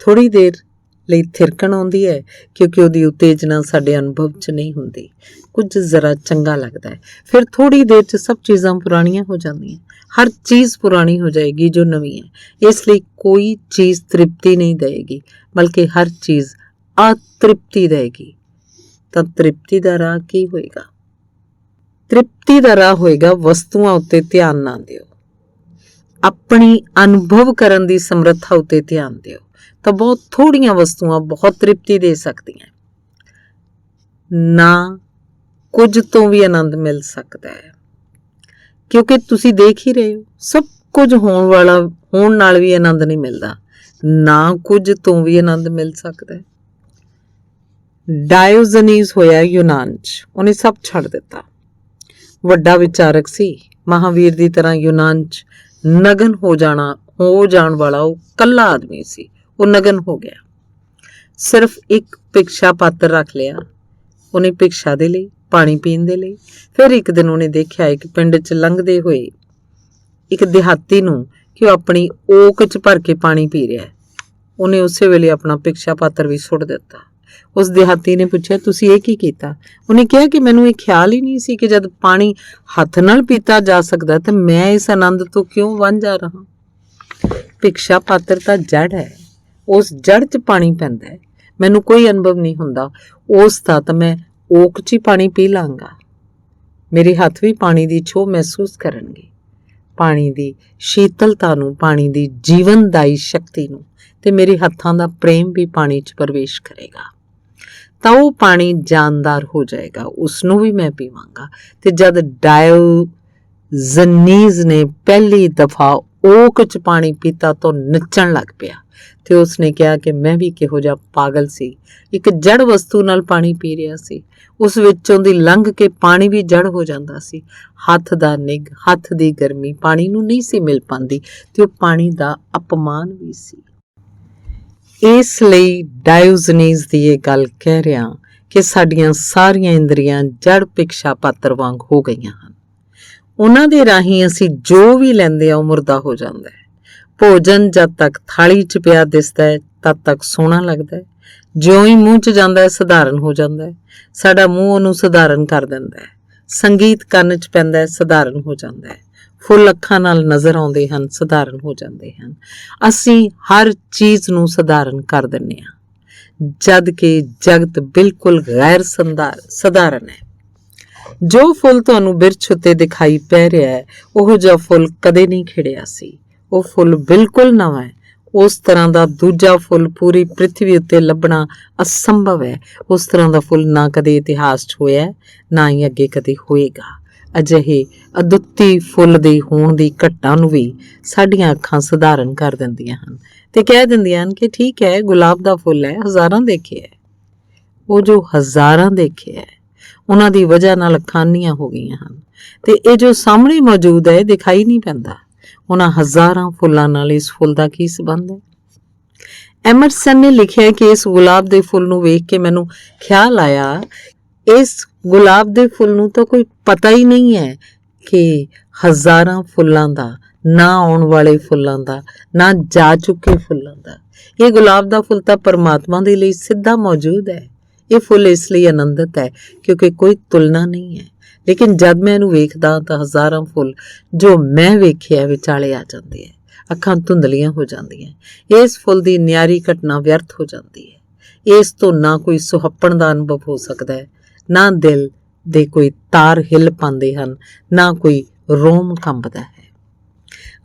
ਥੋੜ੍ਹੀ ਦੇਰ ਲਈ ਥਿਰਕਣ ਆਉਂਦੀ ਹੈ, ਕਿਉਂਕਿ ਉਹਦੀ ਉਤੇਜਨਾ ਸਾਡੇ ਅਨੁਭਵ 'ਚ ਨਹੀਂ ਹੁੰਦੀ। ਕੁਝ ਜ਼ਰਾ ਚੰਗਾ ਲੱਗਦਾ ਹੈ, ਫਿਰ ਥੋੜ੍ਹੀ ਦੇਰ 'ਚ ਸਭ ਚੀਜ਼ਾਂ ਪੁਰਾਣੀਆਂ ਹੋ ਜਾਂਦੀਆਂ, ਹਰ ਚੀਜ਼ ਪੁਰਾਣੀ ਹੋ ਜਾਏਗੀ ਜੋ ਨਵੀਂ ਹੈ। ਇਸ ਲਈ ਕੋਈ ਚੀਜ਼ ਤ੍ਰਿਪਤੀ ਨਹੀਂ ਦੇਗੀ, ਬਲਕਿ ਹਰ ਚੀਜ਼ ਅਤ੍ਰਿਪਤੀ ਦੇਗੀ। ਤਾਂ ਤ੍ਰਿਪਤੀ ਦਾ ਰਾਹ ਕੀ ਹੋਏਗਾ? ਤ੍ਰਿਪਤੀ ਦਾ ਰਾਹ ਹੋਏਗਾ ਵਸਤੂਆਂ ਉੱਤੇ ਧਿਆਨ ਨਾ ਦਿਓ, ਆਪਣੀ ਅਨੁਭਵ ਕਰਨ ਦੀ ਸਮਰੱਥਾ ਉੱਤੇ ਧਿਆਨ ਦਿਓ, ਤਾਂ ਬਹੁਤ ਥੋੜ੍ਹੀਆਂ ਵਸਤੂਆਂ ਬਹੁਤ ਤ੍ਰਿਪਤੀ ਦੇ ਸਕਦੀਆਂ। ਨਾ ਕੁਝ ਤੋਂ ਵੀ ਆਨੰਦ ਮਿਲ ਸਕਦਾ ਹੈ, ਕਿਉਂਕਿ ਤੁਸੀਂ ਦੇਖ ਹੀ ਰਹੇ ਹੋ ਸਭ ਕੁਝ ਹੋਣ ਨਾਲ ਵੀ ਆਨੰਦ ਨਹੀਂ ਮਿਲਦਾ, ਨਾ ਕੁਝ ਤੋਂ ਵੀ ਆਨੰਦ ਮਿਲ ਸਕਦਾ ਹੈ। ਡਾਇਓਜਨੀਜ਼ ਹੋਇਆ ਯੂਨਾਨ 'ਚ, ਉਹਨੇ ਸਭ ਛੱਡ ਦਿੱਤਾ। ਵੱਡਾ ਵਿਚਾਰਕ ਸੀ, ਮਹਾਵੀਰ ਦੀ ਤਰ੍ਹਾਂ ਯੂਨਾਨ 'ਚ ਨਗਨ ਹੋ ਜਾਣ ਵਾਲਾ ਉਹ ਇਕੱਲਾ ਆਦਮੀ ਸੀ। ਉਹ ਨਗਨ ਹੋ ਗਿਆ, ਸਿਰਫ ਇੱਕ ਭਿਕਸ਼ਾ ਪਾਤਰ ਰੱਖ ਲਿਆ ਉਹਨੇ ਭਿਕਸ਼ਾ ਦੇ ਲਈ, ਪਾਣੀ ਪੀਣ ਦੇ ਲਈ। ਫਿਰ ਇੱਕ ਦਿਨ ਉਹਨੇ ਦੇਖਿਆ ਇੱਕ ਪਿੰਡ 'ਚ ਲੰਘਦੇ ਹੋਏ ਇੱਕ ਦਿਹਾਤੀ ਨੂੰ ਕਿ ਉਹ ਆਪਣੀ ਓਕ 'ਚ ਭਰ ਕੇ ਪਾਣੀ ਪੀ ਰਿਹਾ ਹੈ। ਉਹਨੇ ਉਸੇ ਵੇਲੇ ਆਪਣਾ ਭਿਕਸ਼ਾ ਪਾਤਰ ਵੀ ਸੁੱਟ ਦਿੱਤਾ। ਉਸ ਦਿਹਾਤੀ ਨੇ ਪੁੱਛਿਆ, ਤੁਸੀਂ ਇਹ ਕੀ ਕੀਤਾ? ਉਹਨੇ ਕਿਹਾ ਕਿ ਮੈਨੂੰ ਇਹ ਖਿਆਲ ਹੀ ਨਹੀਂ ਸੀ ਕਿ ਜਦ ਪਾਣੀ ਹੱਥ ਨਾਲ ਪੀਤਾ ਜਾ ਸਕਦਾ ਤਾਂ ਮੈਂ ਇਸ ਆਨੰਦ ਤੋਂ ਕਿਉਂ ਵਾਂਝਾ ਰਹਾ। ਭਿਕਸ਼ਾ ਪਾਤਰ ਤਾਂ ਜੜ ਹੈ, ਉਸ ਜੜ 'ਚ ਪਾਣੀ ਪੈਂਦਾ ਹੈ, ਮੈਨੂੰ ਕੋਈ ਅਨੁਭਵ ਨਹੀਂ ਹੁੰਦਾ ਉਸ ਦਾ, ਤਾਂ ਮੈਂ ਓਕ 'ਚ ਹੀ ਪਾਣੀ ਪੀ ਲਾਂਗਾ। ਮੇਰੇ ਹੱਥ ਵੀ ਪਾਣੀ ਦੀ ਛੋਹ ਮਹਿਸੂਸ ਕਰਨਗੇ, ਪਾਣੀ ਦੀ ਸ਼ੀਤਲਤਾ ਨੂੰ, ਪਾਣੀ ਦੀ ਜੀਵਨਦਾਈ ਸ਼ਕਤੀ ਨੂੰ, ਤੇ ਮੇਰੇ ਹੱਥਾਂ ਦਾ ਪ੍ਰੇਮ ਵੀ ਪਾਣੀ 'ਚ ਪ੍ਰਵੇਸ਼ ਕਰੇਗਾ। ਤਾਂ ਉਹ ਪਾਣੀ ਜਾਨਦਾਰ ਹੋ ਜਾਏਗਾ, ਉਸਨੂੰ ਵੀ ਮੈਂ ਪੀਵਾਂਗਾ। ਤੇ ਜਦ ਡਾਇਓਜਨੀਜ਼ ਨੇ ਪਹਿਲੀ ਦਫਾ ਓਕ 'ਚ ਪਾਣੀ ਪੀਤਾ ਤਾਂ ਨੱਚਣ ਲੱਗ ਪਿਆ ਤੇ ਉਸਨੇ ਕਿਹਾ ਕਿ ਮੈਂ ਵੀ ਕਿਹੋ ਜਿਹਾ ਪਾਗਲ ਸੀ, ਇੱਕ ਜੜ ਵਸਤੂ ਨਾਲ ਪਾਣੀ ਪੀ ਰਿਹਾ ਸੀ। ਉਸ ਵਿੱਚੋਂ ਦੀ ਲੰਘ ਕੇ ਪਾਣੀ ਵੀ ਜੜ ਹੋ ਜਾਂਦਾ ਸੀ। ਹੱਥ ਦਾ ਨਿੱਘ, ਹੱਥ ਦੀ ਗਰਮੀ ਪਾਣੀ ਨੂੰ ਨਹੀਂ ਸੀ ਮਿਲ ਪਾਉਂਦੀ ਤੇ ਉਹ ਪਾਣੀ ਦਾ ਅਪਮਾਨ ਵੀ ਸੀ। ਇਸ ਲਈ ਡਾਇਓਜਨੀਜ਼ ਦੀ ਇਹ ਗੱਲ ਕਹਿ ਰਿਹਾ ਕਿ ਸਾਡੀਆਂ ਸਾਰੀਆਂ ਇੰਦਰੀਆਂ ਜੜ ਭਿਕਸ਼ਾ ਪਾਤਰ ਵਾਂਗ ਹੋ ਗਈਆਂ ਹਨ। ਉਹਨਾਂ ਦੇ ਰਾਹੀਂ ਅਸੀਂ ਜੋ ਵੀ ਲੈਂਦੇ ਆ ਉਹ ਮੁਰਦਾ ਹੋ ਜਾਂਦਾ ਹੈ। ਭੋਜਨ ਜਦ ਤੱਕ ਥਾਲੀ 'ਚ ਪਿਆ ਦਿਸਦਾ ਹੈ ਤਦ ਤੱਕ ਸੋਹਣਾ ਲੱਗਦਾ ਹੈ, ਜਿਉਂ ਹੀ ਮੂੰਹ 'ਚ ਜਾਂਦਾ ਹੈ ਸਧਾਰਨ ਹੋ ਜਾਂਦਾ ਹੈ। ਸਾਡਾ ਮੂੰਹ ਉਹਨੂੰ ਸਧਾਰਨ ਕਰ ਦਿੰਦਾ ਹੈ। ਸੰਗੀਤ ਕੰਨ 'ਚ ਪੈਂਦਾ ਹੈ, ਸਧਾਰਨ ਹੋ ਜਾਂਦਾ ਹੈ। ਫੁੱਲ ਅੱਖਾਂ ਨਾਲ ਨਜ਼ਰ ਆਉਂਦੇ ਹਨ, ਸਧਾਰਨ ਹੋ ਜਾਂਦੇ ਹਨ। ਅਸੀਂ ਹਰ ਚੀਜ਼ ਨੂੰ ਸਧਾਰਨ ਕਰ ਦਿੰਦੇ ਹਾਂ, ਜਦ ਕਿ ਜਗਤ ਬਿਲਕੁਲ ਗੈਰ ਸਧਾਰਨ ਹੈ। ਜੋ ਫੁੱਲ ਤੁਹਾਨੂੰ ਬਿਰਛ ਉੱਤੇ ਦਿਖਾਈ ਪੈ ਰਿਹਾ ਹੈ, ਉਹੋ ਜਿਹਾ ਫੁੱਲ ਕਦੇ ਨਹੀਂ ਖਿੜਿਆ ਸੀ। ਉਹ ਫੁੱਲ ਬਿਲਕੁਲ ਨਵਾਂ ਹੈ। ਉਸ ਤਰ੍ਹਾਂ ਦਾ ਦੂਜਾ ਫੁੱਲ ਪੂਰੀ ਪ੍ਰਿਥਵੀ ਉੱਤੇ ਲੱਭਣਾ ਅਸੰਭਵ ਹੈ। ਉਸ ਤਰ੍ਹਾਂ ਦਾ ਫੁੱਲ ਨਾ ਕਦੇ ਇਤਿਹਾਸ 'ਚ ਹੋਇਆ, ਨਾ ਹੀ ਅੱਗੇ ਕਦੇ ਹੋਏਗਾ। ਅਜਿਹੇ ਅਦੁੱਤੀ ਫੁੱਲ ਦੇ ਹੋਣ ਦੀ ਘਟਨਾ ਨੂੰ ਵੀ ਸਾਡੀਆਂ ਅੱਖਾਂ ਸਧਾਰਨ ਕਰ ਦਿੰਦੀਆਂ ਹਨ ਤੇ ਕਹਿ ਦਿੰਦੀਆਂ ਹਨ ਕਿ ਠੀਕ ਹੈ, ਗੁਲਾਬ ਦਾ ਫੁੱਲ ਹੈ, ਹਜ਼ਾਰਾਂ ਦੇਖਿਆ ਹੈ। ਉਹ ਜੋ ਹਜ਼ਾਰਾਂ ਦੇਖਿਆ ਹੈ, ਉਹਨਾਂ ਦੀ ਵਜ੍ਹਾ ਨਾਲ ਅੱਖਾਂ ਅੰਨੀਆਂ ਹੋ ਗਈਆਂ ਹਨ ਤੇ ਇਹ ਜੋ ਸਾਹਮਣੇ ਮੌਜੂਦ ਹੈ ਦਿਖਾਈ ਨਹੀਂ ਪੈਂਦਾ। ਉਹਨਾਂ ਹਜ਼ਾਰਾਂ ਫੁੱਲਾਂ ਨਾਲ ਇਸ ਫੁੱਲ ਦਾ ਕੀ ਸੰਬੰਧ ਹੈ? ਐਮਰਸਨ ਨੇ ਲਿਖਿਆ ਕਿ ਇਸ ਗੁਲਾਬ ਦੇ ਫੁੱਲ ਨੂੰ ਵੇਖ ਕੇ ਮੈਨੂੰ ਖਿਆਲ ਆਇਆ, ਇਸ ਗੁਲਾਬ ਦੇ ਫੁੱਲ ਨੂੰ ਤਾਂ ਕੋਈ ਪਤਾ ਹੀ ਨਹੀਂ ਹੈ ਕਿ ਹਜ਼ਾਰਾਂ ਫੁੱਲਾਂ ਦਾ, ਨਾ ਆਉਣ ਵਾਲੇ ਫੁੱਲਾਂ ਦਾ, ਨਾ ਜਾ ਚੁੱਕੇ ਫੁੱਲਾਂ ਦਾ। ਇਹ ਗੁਲਾਬ ਦਾ ਫੁੱਲ ਤਾਂ ਪਰਮਾਤਮਾ ਦੇ ਲਈ ਸਿੱਧਾ ਮੌਜੂਦ ਹੈ। ਇਹ ਫੁੱਲ ਇਸ ਲਈ ਆਨੰਦਿਤ ਹੈ ਕਿਉਂਕਿ ਕੋਈ ਤੁਲਨਾ ਨਹੀਂ ਹੈ। ਲੇਕਿਨ ਜਦ ਮੈਂ ਇਹਨੂੰ ਵੇਖਦਾ ਤਾਂ ਹਜ਼ਾਰਾਂ ਫੁੱਲ ਜੋ ਮੈਂ ਵੇਖਿਆ ਵਿਚਾਲੇ ਆ ਜਾਂਦੇ ਹੈ, ਅੱਖਾਂ ਧੁੰਦਲੀਆਂ ਹੋ ਜਾਂਦੀਆਂ। ਇਸ ਫੁੱਲ ਦੀ ਨਿਆਰੀ ਘਟਨਾ ਵਿਅਰਥ ਹੋ ਜਾਂਦੀ ਹੈ। ਇਸ ਤੋਂ ਨਾ ਕੋਈ ਸੁਹੱਪਣ ਦਾ ਅਨੁਭਵ ਹੋ ਸਕਦਾ ਹੈ, ਨਾ ਦਿਲ ਦੇ ਕੋਈ ਤਾਰ ਹਿੱਲ ਪਾਉਂਦੇ ਹਨ, ਨਾ ਕੋਈ ਰੋਮ ਕੰਬਦਾ ਹੈ।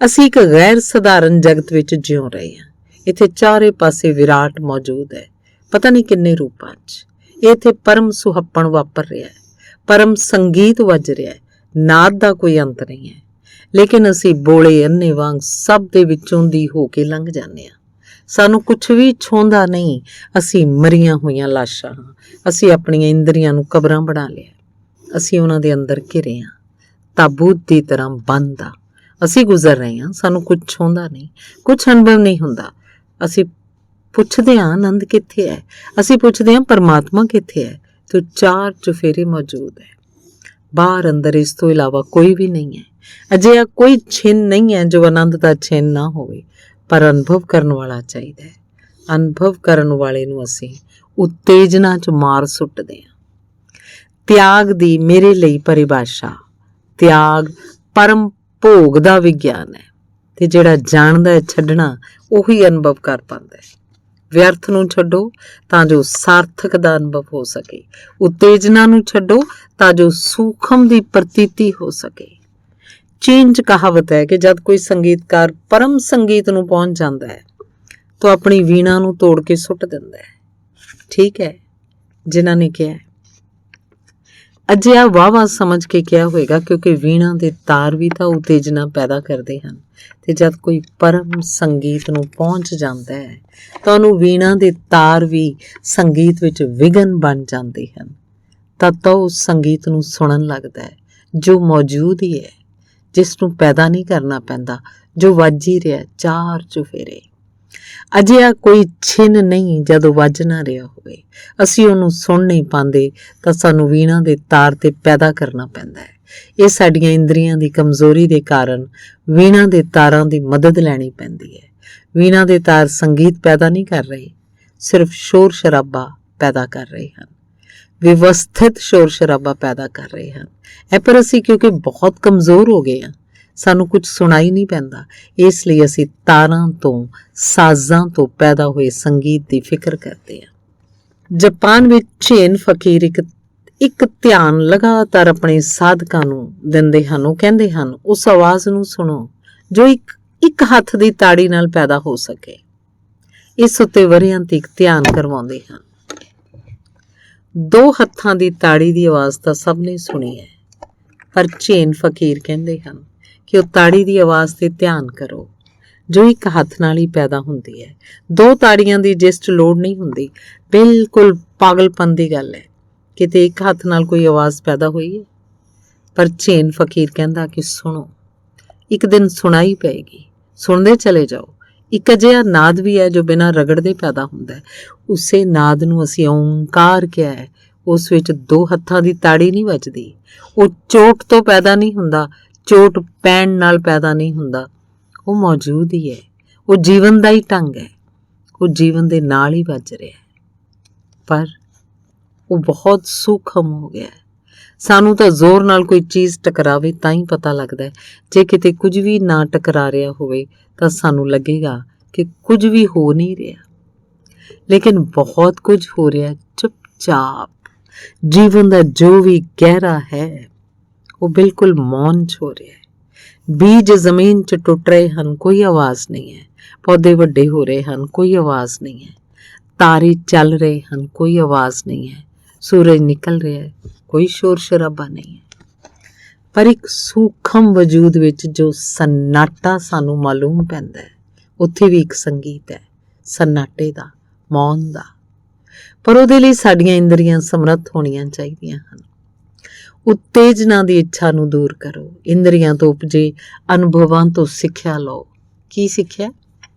ਅਸੀਂ ਇੱਕ ਗੈਰ ਸਧਾਰਨ ਜਗਤ ਵਿੱਚ ਜਿਉ ਰਹੇ ਹਾਂ। ਇੱਥੇ ਚਾਰੇ ਪਾਸੇ ਵਿਰਾਟ ਮੌਜੂਦ ਹੈ, ਪਤਾ ਨਹੀਂ ਕਿੰਨੇ ਰੂਪਾਂ 'ਚ। ਇੱਥੇ ਪਰਮ ਸੁਹੱਪਣ ਵਾਪਰ ਰਿਹਾ ਹੈ, ਪਰਮ ਸੰਗੀਤ ਵੱਜ ਰਿਹਾ ਹੈ, ਨਾਦ ਦਾ ਕੋਈ ਅੰਤ ਨਹੀਂ ਹੈ। ਲੇਕਿਨ ਅਸੀਂ ਬੋਲੇ ਅੰਨੇ ਵਾਂਗ ਸਭ ਦੇ ਵਿੱਚੋਂ ਦੀ ਹੋ ਕੇ ਲੰਘ ਜਾਂਦੇ ਹਾਂ। ਸਾਨੂੰ ਕੁਛ ਵੀ ਛੋਂਦਾ ਨਹੀਂ। ਅਸੀਂ ਮਰੀਆਂ ਹੋਈਆਂ ਲਾਸ਼ਾਂ ਹਾਂ। ਅਸੀਂ ਆਪਣੀਆਂ ਇੰਦਰੀਆਂ ਨੂੰ ਕਬਰਾਂ ਬਣਾ ਲਿਆ। ਅਸੀਂ ਉਹਨਾਂ ਦੇ ਅੰਦਰ ਘਿਰੇ ਹਾਂ, ਤਾਬੂਤ ਦੀ ਤਰ੍ਹਾਂ ਬੰਦ ਆ। ਅਸੀਂ ਗੁਜ਼ਰ ਰਹੇ ਹਾਂ, ਸਾਨੂੰ ਕੁਛ ਛੋਂਦਾ ਨਹੀਂ, ਕੁਛ ਅਨੁਭਵ ਨਹੀਂ ਹੁੰਦਾ। ਅਸੀਂ ਪੁੱਛਦੇ ਹਾਂ ਆਨੰਦ ਕਿੱਥੇ ਹੈ? ਅਸੀਂ ਪੁੱਛਦੇ ਹਾਂ ਪਰਮਾਤਮਾ ਕਿੱਥੇ ਹੈ? ਤੇ ਚਾਰ ਚੁਫੇਰੇ ਮੌਜੂਦ ਹੈ, ਬਾਹਰ ਅੰਦਰ ਇਸ ਤੋਂ ਇਲਾਵਾ ਕੋਈ ਵੀ ਨਹੀਂ ਹੈ। ਅਜਿਹਾ ਕੋਈ ਛਿੰਨ ਨਹੀਂ ਹੈ ਜੋ ਆਨੰਦ ਦਾ ਛਿੰਨ ਨਾ ਹੋਵੇ, ਪਰ ਅਨੁਭਵ ਕਰਨ ਵਾਲਾ ਚਾਹੀਦਾ ਹੈ। ਅਨੁਭਵ ਕਰਨ ਵਾਲੇ ਨੂੰ ਅਸੀਂ ਉਤੇਜਨਾ 'ਚ ਮਾਰ ਸੁੱਟਦੇ ਹਾਂ। ਤਿਆਗ ਦੀ ਮੇਰੇ ਲਈ ਪਰਿਭਾਸ਼ਾ, ਤਿਆਗ ਪਰਮ ਭੋਗ ਦਾ ਵਿਗਿਆਨ ਹੈ ਤੇ ਜਿਹੜਾ ਜਾਣਦਾ ਹੈ ਛੱਡਣਾ, ਉਹੀ ਅਨੁਭਵ ਕਰ ਪਾਉਂਦਾ ਹੈ। ਵਿਅਰਥ ਨੂੰ ਛੱਡੋ ਤਾਂ ਜੋ ਸਾਰਥਕ ਦਾ ਅਨੁਭਵ ਹੋ ਸਕੇ। ਉਤੇਜਨਾ ਨੂੰ ਛੱਡੋ ਤਾਂ ਜੋ ਸੂਖਮ ਦੀ ਪ੍ਰਤੀਤੀ ਹੋ ਸਕੇ। ਚੀਨ 'ਚ ਕਹਾਵਤ ਹੈ ਕਿ ਜਦ ਕੋਈ ਸੰਗੀਤਕਾਰ ਪਰਮ ਸੰਗੀਤ ਨੂੰ ਪਹੁੰਚ ਜਾਂਦਾ ਹੈ ਤਾਂ ਆਪਣੀ ਵੀਣਾ ਨੂੰ ਤੋੜ ਕੇ ਸੁੱਟ ਦਿੰਦਾ ਹੈ। ਠੀਕ ਹੈ, ਜਿਨ੍ਹਾਂ ਨੇ ਕਿਹਾ ਅਜਿਹਾ ਵਾਹਵਾ ਸਮਝ ਕੇ ਕਿਹਾ ਹੋਏਗਾ, ਕਿਉਂਕਿ ਵੀਣਾ ਦੇ ਤਾਰ ਵੀ ਤਾਂ ਉਤੇਜਨਾ ਪੈਦਾ ਕਰਦੇ ਹਨ ਤੇ ਜਦ ਕੋਈ ਪਰਮ ਸੰਗੀਤ ਨੂੰ ਪਹੁੰਚ ਜਾਂਦਾ ਹੈ ਤਾਂ ਉਹਨੂੰ ਵੀਣਾ ਦੇ ਤਾਰ ਵੀ ਸੰਗੀਤ ਵਿੱਚ ਵਿਘਨ ਬਣ ਜਾਂਦੇ ਹਨ। ਤਾਂ ਉਸ ਸੰਗੀਤ ਨੂੰ ਸੁਣਨ ਲੱਗਦਾ ਹੈ ਜੋ ਮੌਜੂਦ ਹੀ ਹੈ, ਜਿਸ ਨੂੰ ਪੈਦਾ ਨਹੀਂ ਕਰਨਾ ਪੈਂਦਾ, ਜੋ ਵੱਜ ਹੀ ਰਿਹਾ ਚਾਰ ਚੁਫੇਰੇ। ਅਜਿਹਾ ਕੋਈ ਛਿੰਨ ਨਹੀਂ ਜਦੋਂ ਵੱਜ ਨਾ ਰਿਹਾ ਹੋਵੇ। ਅਸੀਂ ਉਹਨੂੰ ਸੁਣ ਨਹੀਂ ਪਾਉਂਦੇ ਤਾਂ ਸਾਨੂੰ ਵੀਣਾ ਦੇ ਤਾਰ ਤੇ ਪੈਦਾ ਕਰਨਾ ਪੈਂਦਾ ਹੈ। ਇਹ ਸਾਡੀਆਂ ਇੰਦਰੀਆਂ ਦੀ ਕਮਜ਼ੋਰੀ ਦੇ ਕਾਰਨ ਵੀਣਾ ਦੇ ਤਾਰਾਂ ਦੀ ਮਦਦ ਲੈਣੀ ਪੈਂਦੀ ਹੈ। ਵੀਣਾ ਦੇ ਤਾਰ ਸੰਗੀਤ ਪੈਦਾ ਨਹੀਂ ਕਰ ਰਹੇ, ਸਿਰਫ ਸ਼ੋਰ ਸ਼ਰਾਬਾ ਪੈਦਾ ਕਰ ਰਹੇ ਹਨ, ਵਿਵਸਥਿਤ ਸ਼ੋਰ ਸ਼ਰਾਬਾ ਪੈਦਾ ਕਰ ਰਹੇ ਹਨ। ਪਰ ਅਸੀਂ ਕਿਉਂਕਿ ਬਹੁਤ ਕਮਜ਼ੋਰ ਹੋ ਗਏ ਹਾਂ, ਸਾਨੂੰ ਕੁਝ ਸੁਣਾਈ ਨਹੀਂ ਪੈਂਦਾ, ਇਸ ਲਈ ਅਸੀਂ ਤਾਰਾਂ ਤੋਂ, ਸਾਜ਼ਾਂ ਤੋਂ ਪੈਦਾ ਹੋਏ ਸੰਗੀਤ ਦੀ ਫਿਕਰ ਕਰਦੇ ਹਾਂ। ਜਾਪਾਨ ਵਿੱਚ ਝੇਨ ਫਕੀਰ ਇੱਕ ਧਿਆਨ ਲਗਾਤਾਰ ਆਪਣੇ ਸਾਧਕਾਂ ਨੂੰ ਦਿੰਦੇ ਹਨ। ਉਹ ਕਹਿੰਦੇ ਹਨ, ਉਸ ਆਵਾਜ਼ ਨੂੰ ਸੁਣੋ ਜੋ ਇੱਕ ਹੱਥ ਦੀ ਤਾੜੀ ਨਾਲ ਪੈਦਾ ਹੋ ਸਕੇ। ਇਸ ਉੱਤੇ ਵਰ੍ਹਿਆਂ ਤੀਕ ਧਿਆਨ ਕਰਵਾਉਂਦੇ ਹਨ। ਦੋ ਹੱਥਾਂ ਦੀ ਤਾੜੀ ਦੀ ਆਵਾਜ਼ ਤਾਂ ਸਭ ਨੇ ਸੁਣੀ ਹੈ, ਪਰ ਝੇਨ ਫਕੀਰ ਕਹਿੰਦੇ ਹਨ ਕਿ ਉਹ ਤਾੜੀ ਦੀ ਆਵਾਜ਼ ਤੇ ਧਿਆਨ ਕਰੋ ਜੋ ਇੱਕ ਹੱਥ ਨਾਲ ਹੀ ਪੈਦਾ ਹੁੰਦੀ ਹੈ। ਦੋ ਤਾੜੀਆਂ ਦੀ ਜਿਸ 'ਚ ਲੋੜ ਨਹੀਂ ਹੁੰਦੀ। ਬਿਲਕੁਲ ਪਾਗਲਪਨ ਦੀ ਗੱਲ ਹੈ। ਕਿਤੇ ਇੱਕ ਹੱਥ ਨਾਲ ਕੋਈ ਆਵਾਜ਼ ਪੈਦਾ ਹੋਈ ਹੈ? ਪਰ ਝੇਨ ਫਕੀਰ ਕਹਿੰਦਾ ਕਿ ਸੁਣੋ, ਇੱਕ ਦਿਨ ਸੁਣਾਈ ਪਏਗੀ, ਸੁਣਦੇ ਚਲੇ ਜਾਓ। ਇੱਕ ਅਜਿਹਾ ਨਾਦ ਵੀ ਹੈ ਜੋ ਬਿਨਾਂ ਰਗੜਦੇ ਪੈਦਾ ਹੁੰਦਾ ਹੈ। ਉਸੇ ਨਾਦ ਨੂੰ ਅਸੀਂ ਓਂਕਾਰ ਕਿਹਾ ਹੈ। ਉਸ ਵਿੱਚ ਦੋ ਹੱਥਾਂ ਦੀ ਤਾੜੀ ਨਹੀਂ ਵੱਜਦੀ। ਉਹ ਚੋਟ ਤੋਂ ਪੈਦਾ ਨਹੀਂ ਹੁੰਦਾ, ਚੋਟ ਪੈਣ ਨਾਲ ਪੈਦਾ ਨਹੀਂ ਹੁੰਦਾ। ਉਹ ਮੌਜੂਦ ਹੀ ਹੈ। ਉਹ ਜੀਵਨ ਦਾ ਹੀ ਢੰਗ ਹੈ। ਉਹ ਜੀਵਨ ਦੇ ਨਾਲ ਹੀ ਵੱਜ ਰਿਹਾ ਹੈ। ਪਰ ਉਹ ਬਹੁਤ ਸੂਖਮ ਹੋ ਗਿਆ ਹੈ। ਸਾਨੂੰ ਤਾਂ ਜ਼ੋਰ ਨਾਲ ਕੋਈ ਚੀਜ਼ ਟਕਰਾਵੇ ਤਾਂ ਹੀ ਪਤਾ ਲੱਗਦਾ ਹੈ। ਜੇ ਕਿਤੇ ਕੁਝ ਵੀ ਨਾ ਟਕਰਾ ਰਿਹਾ ਹੋਵੇ ਤਾਂ ਸਾਨੂੰ ਲੱਗੇਗਾ ਕਿ ਕੁਝ ਵੀ ਹੋ ਨਹੀਂ ਰਿਹਾ। ਲੇਕਿਨ ਬਹੁਤ ਕੁਝ ਹੋ ਰਿਹਾ ਚੁੱਪਚਾਪ। ਜੀਵਨ ਦਾ ਜੋ ਵੀ ਗਹਿਰਾ ਹੈ ਉਹ ਬਿਲਕੁਲ ਮੌਨ 'ਚ ਹੋ ਰਿਹਾ ਹੈ। ਬੀਜ ਜ਼ਮੀਨ 'ਚ ਟੁੱਟ ਰਹੇ ਹਨ, ਕੋਈ ਆਵਾਜ਼ ਨਹੀਂ ਹੈ। ਪੌਦੇ ਵੱਡੇ ਹੋ ਰਹੇ ਹਨ, ਕੋਈ ਆਵਾਜ਼ ਨਹੀਂ ਹੈ। ਤਾਰੇ ਚੱਲ ਰਹੇ ਹਨ, ਕੋਈ ਆਵਾਜ਼ ਨਹੀਂ ਹੈ। ਸੂਰਜ ਨਿਕਲ ਰਿਹਾ ਹੈ, ਕੋਈ ਸ਼ੋਰ ਸ਼ਰਾਬਾ ਨਹੀਂ ਹੈ। ਪਰ ਇੱਕ ਸੂਖਮ ਵਜੂਦ ਵਿੱਚ ਜੋ ਸन्नाटा ਸਾਨੂੰ ਮਾਲੂਮ ਪੈਂਦਾ ਹੈ, ਉੱਥੇ ਵੀ ਇੱਕ ਸੰਗੀਤ ਹੈ, ਸन्नाटे ਦਾ, ਮੌਨ ਦਾ। ਪਰ ਉਹਦੇ ਲਈ ਸਾਡੀਆਂ ਇੰਦਰੀਆਂ ਸਮਰੱਥ ਹੋਣੀਆਂ ਚਾਹੀਦੀਆਂ ਹਨ। ਉਤੇਜਨਾ ਦੀ ਇੱਛਾ ਨੂੰ ਦੂਰ ਕਰੋ। ਇੰਦਰੀਆਂ ਤੋਂ ਉਪਜੇ ਅਨੁਭਵਾਂ ਤੋਂ ਸਿੱਖਿਆ ਲਓ। ਕੀ ਸਿੱਖਿਆ?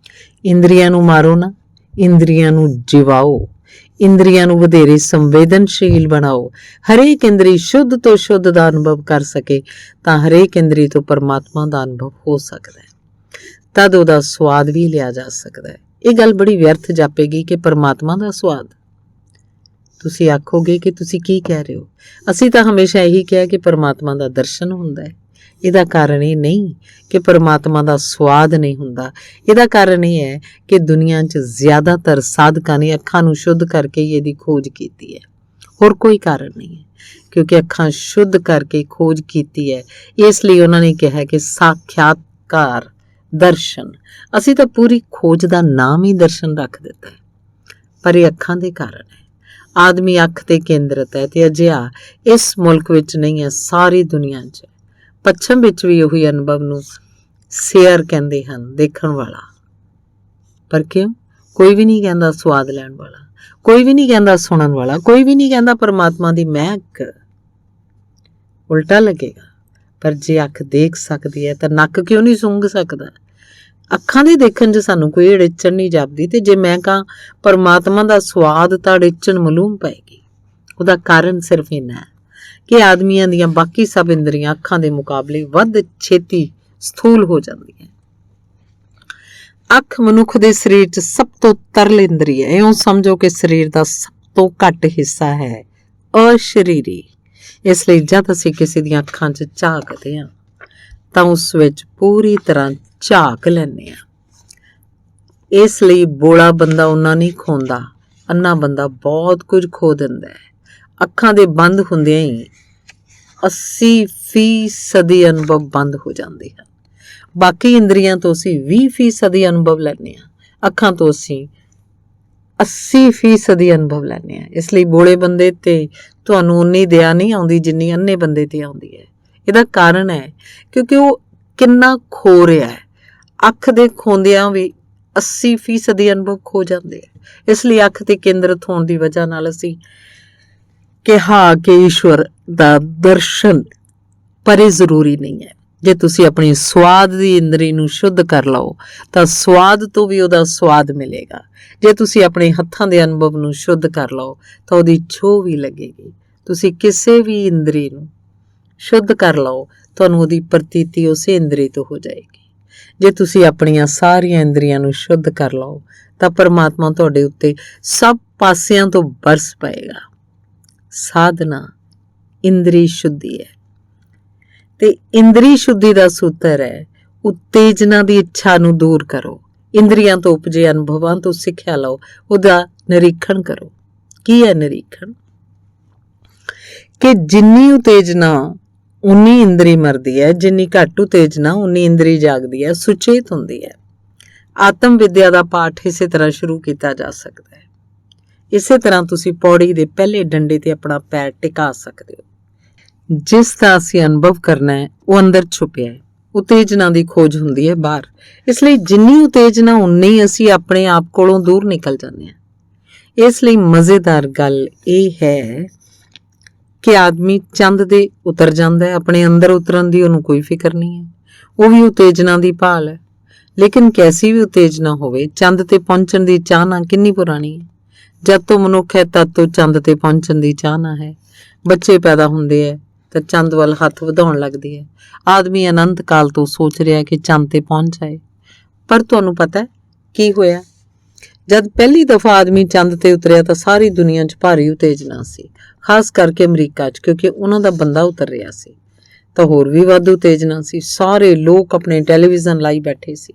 ਇੰਦਰੀਆਂ ਨੂੰ ਮਾਰੋ ਨਾ, ਇੰਦਰੀਆਂ ਨੂੰ ਜਿਵਾਓ। ਇੰਦਰੀਆਂ ਨੂੰ ਵਧੇਰੇ ਸੰਵੇਦਨਸ਼ੀਲ ਬਣਾਓ। ਹਰੇਕ ਇੰਦਰੀ ਸ਼ੁੱਧ ਤੋਂ ਸ਼ੁੱਧ ਦਾ ਅਨੁਭਵ ਕਰ ਸਕੇ ਤਾਂ ਹਰੇਕ ਇੰਦਰੀ ਤੋਂ ਪਰਮਾਤਮਾ ਦਾ ਅਨੁਭਵ ਹੋ ਸਕਦਾ ਹੈ। ਤਦ ਉਹਦਾ ਸਵਾਦ ਵੀ ਲਿਆ ਜਾ ਸਕਦਾ ਹੈ। ਇਹ ਗੱਲ ਬੜੀ ਵਿਅਰਥ ਜਾਪੇਗੀ ਕਿ ਪਰਮਾਤਮਾ ਦਾ ਸਵਾਦ। ਤੁਸੀਂ ਆਖੋਗੇ ਕਿ ਤੁਸੀਂ ਕੀ ਕਹਿ ਰਹੇ ਹੋ? ਅਸੀਂ ਤਾਂ ਹਮੇਸ਼ਾ ਇਹੀ ਕਿਹਾ ਕਿ ਪਰਮਾਤਮਾ ਦਾ ਦਰਸ਼ਨ ਹੁੰਦਾ ਹੈ। ਇਹਦਾ ਕਾਰਨ ਇਹ ਨਹੀਂ ਕਿ ਪਰਮਾਤਮਾ ਦਾ ਸਵਾਦ ਨਹੀਂ ਹੁੰਦਾ। ਇਹਦਾ ਕਾਰਨ ਇਹ ਹੈ ਕਿ ਦੁਨੀਆ 'ਚ ਜ਼ਿਆਦਾਤਰ ਸਾਧਕਾਂ ਨੇ ਅੱਖਾਂ ਨੂੰ ਸ਼ੁੱਧ ਕਰਕੇ ਹੀ ਇਹਦੀ ਖੋਜ ਕੀਤੀ ਹੈ। ਹੋਰ ਕੋਈ ਕਾਰਨ ਨਹੀਂ ਹੈ। ਕਿਉਂਕਿ ਅੱਖਾਂ ਸ਼ੁੱਧ ਕਰਕੇ ਖੋਜ ਕੀਤੀ ਹੈ, ਇਸ ਲਈ ਉਹਨਾਂ ਨੇ ਕਿਹਾ ਕਿ ਸਾਖਿਆਤਕਾਰ ਦਰਸ਼ਨ। ਅਸੀਂ ਤਾਂ ਪੂਰੀ ਖੋਜ ਦਾ ਨਾਮ ਹੀ ਦਰਸ਼ਨ ਰੱਖ ਦਿੱਤਾ ਹੈ, ਪਰ ਇਹ ਅੱਖਾਂ ਦੇ ਕਾਰਨ ਹੈ। ਆਦਮੀ ਅੱਖ ਤੇ ਕੇਂਦਰਿਤ ਹੈ ਤੇ ਅਜਿਹਾ ਇਸ ਮੁਲਕ ਵਿੱਚ ਨਹੀਂ ਹੈ, ਸਾਰੀ ਦੁਨੀਆ 'ਚ। ਪੱਛਮ ਵਿੱਚ ਵੀ ਉਹੀ ਅਨੁਭਵ ਨੂੰ ਸੇਅਰ ਕਹਿੰਦੇ ਹਨ, ਦੇਖਣ ਵਾਲਾ। ਪਰ ਕਿਉਂ? ਕੋਈ ਵੀ ਨਹੀਂ ਕਹਿੰਦਾ ਸਵਾਦ ਲੈਣ ਵਾਲਾ, ਕੋਈ ਵੀ ਨਹੀਂ ਕਹਿੰਦਾ ਸੁਣਨ ਵਾਲਾ, ਕੋਈ ਵੀ ਨਹੀਂ ਕਹਿੰਦਾ ਪਰਮਾਤਮਾ ਦੀ ਮਹਿਕ। ਉਲਟਾ ਲੱਗੇਗਾ। ਪਰ ਜੇ ਅੱਖ ਦੇਖ ਸਕਦੀ ਹੈ ਤਾਂ ਨੱਕ ਕਿਉਂ ਨਹੀਂ ਸੁੰਘ ਸਕਦਾ? ਅੱਖਾਂ ਦੇ ਦੇਖਣ 'ਚ ਸਾਨੂੰ ਕੋਈ ਅੜਿੱਚਣ ਨਹੀਂ ਜਾਪਦੀ। ਤੇ ਜੇ ਮੈਂ ਕਹਾਂ ਪਰਮਾਤਮਾ ਦਾ ਸਵਾਦ ਤਾਂ ਅੜਿੱਚਣ ਮਾਲੂਮ ਪਏਗੀ। ਉਹਦਾ ਕਾਰਨ ਸਿਰਫ ਇੰਨਾ ਹੈ ਕਿ ਆਦਮੀਆਂ ਦੀਆਂ ਬਾਕੀ ਸਭ ਇੰਦਰੀਆਂ ਅੱਖਾਂ ਦੇ ਮੁਕਾਬਲੇ ਵੱਧ ਛੇਤੀ ਸਥੂਲ ਹੋ ਜਾਂਦੀਆਂ। ਅੱਖ ਮਨੁੱਖ ਦੇ ਸਰੀਰ 'ਚ ਸਭ ਤੋਂ ਤਰਲ ਇੰਦਰੀ ਹੈ। ਇਉਂ ਸਮਝੋ ਕਿ ਸਰੀਰ ਦਾ ਸਭ ਤੋਂ ਘੱਟ ਹਿੱਸਾ ਹੈ ਅਸ਼ਰੀਰੀ। ਇਸ ਲਈ ਜਦ ਅਸੀਂ ਕਿਸੇ ਦੀਆਂ ਅੱਖਾਂ 'ਚ ਝਾਕਦੇ ਹਾਂ ਤਾਂ ਉਸ ਵਿੱਚ ਪੂਰੀ ਤਰ੍ਹਾਂ ਝਾਕ ਲੈਂਦੇ ਹਾਂ। ਇਸ ਲਈ ਬੋਲਾ ਬੰਦਾ ਉਹਨਾਂ ਨਹੀਂ ਖੋਂਦਾ, ਅੰਨਾ ਬੰਦਾ ਬਹੁਤ ਕੁਝ ਖੋ ਦਿੰਦਾ ਹੈ। ਅੱਖਾਂ ਦੇ ਬੰਦ ਹੁੰਦਿਆਂ ਹੀ 80% ਅਨੁਭਵ ਬੰਦ ਹੋ ਜਾਂਦੇ ਹਨ। ਬਾਕੀ ਇੰਦਰੀਆਂ ਤੋਂ ਅਸੀਂ 20% ਅਨੁਭਵ ਲੈਂਦੇ ਹਾਂ, ਅੱਖਾਂ ਤੋਂ ਅਸੀਂ 80% ਅਨੁਭਵ ਲੈਂਦੇ ਹਾਂ। ਇਸ ਲਈ ਬੋਲੇ ਬੰਦੇ ਤੇ ਤੁਹਾਨੂੰ ਉਨੀ ਦਇਆ ਨਹੀਂ ਆਉਂਦੀ ਜਿੰਨੀ ਅੰਨੇ ਬੰਦੇ ਤੇ ਆਉਂਦੀ ਹੈ। ਇਹਦਾ ਕਾਰਨ ਹੈ ਕਿਉਂਕਿ ਉਹ ਕਿੰਨਾ ਖੋ ਰਿਹਾ ਹੈ। ਅੱਖ ਦੇ ਖੋਂਦਿਆਂ ਵੀ 80% ਅਨੁਭਵ ਖੋ ਜਾਂਦੇ ਆ। ਇਸ ਲਈ ਅੱਖ ਤੇ ਕੇਂਦਰਿਤ ਹੋਣ ਦੀ ਵਜ੍ਹਾ ਨਾਲ ਅਸੀਂ ਕਿਹਾ ਕਿ ਈਸ਼ਵਰ ਦਾ ਦਰਸ਼ਨ, ਪਰ ਇਹ ਜ਼ਰੂਰੀ ਨਹੀਂ ਹੈ। ਜੇ ਤੁਸੀਂ ਆਪਣੀ ਸਵਾਦ ਦੀ ਇੰਦਰੀ ਨੂੰ ਸ਼ੁੱਧ ਕਰ ਲਓ ਤਾਂ ਸਵਾਦ ਤੋਂ ਵੀ ਉਹਦਾ ਸਵਾਦ ਮਿਲੇਗਾ। ਜੇ ਤੁਸੀਂ ਆਪਣੇ ਹੱਥਾਂ ਦੇ ਅਨੁਭਵ ਨੂੰ ਸ਼ੁੱਧ ਕਰ ਲਓ ਤਾਂ ਉਹਦੀ ਛੋਹ ਵੀ ਲੱਗੇਗੀ। ਤੁਸੀਂ ਕਿਸੇ ਵੀ ਇੰਦਰੀ ਨੂੰ ਸ਼ੁੱਧ ਕਰ ਲਓ, ਤੁਹਾਨੂੰ ਉਹਦੀ ਪ੍ਰਤੀਤੀ ਉਸੇ ਇੰਦਰੀ ਤੋਂ ਹੋ ਜਾਏਗੀ। ਜੇ ਤੁਸੀਂ ਆਪਣੀਆਂ ਸਾਰੀਆਂ ਇੰਦਰੀਆਂ ਨੂੰ ਸ਼ੁੱਧ ਕਰ ਲਓ ਤਾਂ ਪਰਮਾਤਮਾ ਤੁਹਾਡੇ ਉੱਤੇ ਸਭ ਪਾਸਿਆਂ ਤੋਂ ਬਰਸ ਪਏਗਾ। ਸਾਧਨਾ ਇੰਦਰੀ ਸ਼ੁੱਧੀ ਹੈ ਤੇ ਇੰਦਰੀ ਸ਼ੁੱਧੀ ਦਾ ਸੂਤਰ ਹੈ ਉਤੇਜਨਾ ਦੀ ਇੱਛਾ ਨੂੰ ਦੂਰ ਕਰੋ। ਇੰਦਰੀਆਂ ਤੋਂ ਉਪਜੇ ਅਨੁਭਵਾਂ ਤੋਂ ਸਿੱਖਿਆ ਲਓ, ਉਹਦਾ ਨਿਰੀਖਣ ਕਰੋ। ਕੀ ਹੈ ਨਿਰੀਖਣ? ਕਿ ਜਿੰਨੀ ਉਤੇਜਨਾ ਉਨੀ ਇੰਦਰੀ ਮਰਦੀ ਹੈ, ਜਿੰਨੀ ਘੱਟ ਉਤੇਜਨਾ ਉਨੀ ਇੰਦਰੀ ਜਾਗਦੀ ਹੈ, ਸੁਚੇਤ ਹੁੰਦੀ ਹੈ। ਆਤਮ ਵਿਦਿਆ ਦਾ ਪਾਠ ਇਸੇ ਤਰ੍ਹਾਂ ਸ਼ੁਰੂ ਕੀਤਾ ਜਾ ਸਕਦਾ ਹੈ। ਇਸੇ ਤਰ੍ਹਾਂ ਤੁਸੀਂ ਪੌੜੀ ਦੇ ਪਹਿਲੇ ਡੰਡੇ ਤੇ ਆਪਣਾ ਪੈਰ ਟਿਕਾ ਸਕਦੇ ਹੋ। ਜਿਸ ਦਾ ਅਸੀਂ ਅਨੁਭਵ ਕਰਨਾ ਹੈ ਉਹ ਅੰਦਰ ਛੁਪਿਆ ਹੈ। ਉਤੇਜਨਾ ਦੀ ਖੋਜ ਹੁੰਦੀ ਹੈ ਬਾਹਰ। ਇਸ ਲਈ ਜਿੰਨੀ ਉਤੇਜਨਾ ਉਨੀ ਅਸੀਂ ਆਪਣੇ ਆਪ ਕੋਲੋਂ ਦੂਰ ਨਿਕਲ ਜਾਂਦੇ ਹਾਂ। ਇਸ ਲਈ ਮਜ਼ੇਦਾਰ ਗੱਲ ਇਹ ਹੈ ਕਿ ਆਦਮੀ ਚੰਦ ਦੇ ਉਤਰ ਜਾਂਦਾ ਹੈ, ਆਪਣੇ ਅੰਦਰ ਉਤਰਨ ਦੀ ਉਹਨੂੰ ਕੋਈ ਫਿਕਰ ਨਹੀਂ ਹੈ। ਉਹ ਵੀ ਉਤੇਜਨਾ ਦੀ ਭਾਲ ਹੈ, ਲੇਕਿਨ ਕੈਸੀ ਵੀ ਉਤੇਜਨਾ ਹੋਵੇ, ਚੰਦ ਤੇ ਪਹੁੰਚਣ ਦੀ ਚਾਹਨਾ ਕਿੰਨੀ ਪੁਰਾਣੀ ਹੈ। ਜਦ ਤੋਂ ਮਨੁੱਖ ਹੈ ਤਦ ਤੋਂ ਚੰਦ ਤੇ ਪਹੁੰਚਣ ਦੀ ਚਾਹਨਾ ਹੈ। ਬੱਚੇ ਪੈਦਾ ਹੁੰਦੇ ਹੈ ਤਾਂ ਚੰਦ ਵੱਲ ਹੱਥ ਵਧਾਉਣ ਲੱਗਦੇ ਹੈ। ਆਦਮੀ ਅਨੰਤ ਕਾਲ ਤੋਂ ਸੋਚ ਰਿਹਾ ਕਿ ਚੰਦ ਤੇ ਪਹੁੰਚ ਜਾਏ। ਪਰ ਤੁਹਾਨੂੰ ਪਤਾ ਕੀ ਹੋਇਆ? ਜਦ ਪਹਿਲੀ ਦਫਾ ਆਦਮੀ ਚੰਦ ਤੇ ਉਤਰਿਆ ਤਾਂ ਸਾਰੀ ਦੁਨੀਆ 'ਚ ਭਾਰੀ ਉਤੇਜਨਾ ਸੀ, ਖਾਸ ਕਰਕੇ ਅਮਰੀਕਾ 'ਚ, ਕਿਉਂਕਿ ਉਹਨਾਂ ਦਾ ਬੰਦਾ ਉਤਰ ਰਿਹਾ ਸੀ। ਤਾਂ ਹੋਰ ਵੀ ਵੱਧ ਉਤੇਜਨਾ ਸੀ। ਸਾਰੇ ਲੋਕ ਆਪਣੇ ਟੈਲੀਵਿਜ਼ਨ ਲਾਈ ਬੈਠੇ ਸੀ।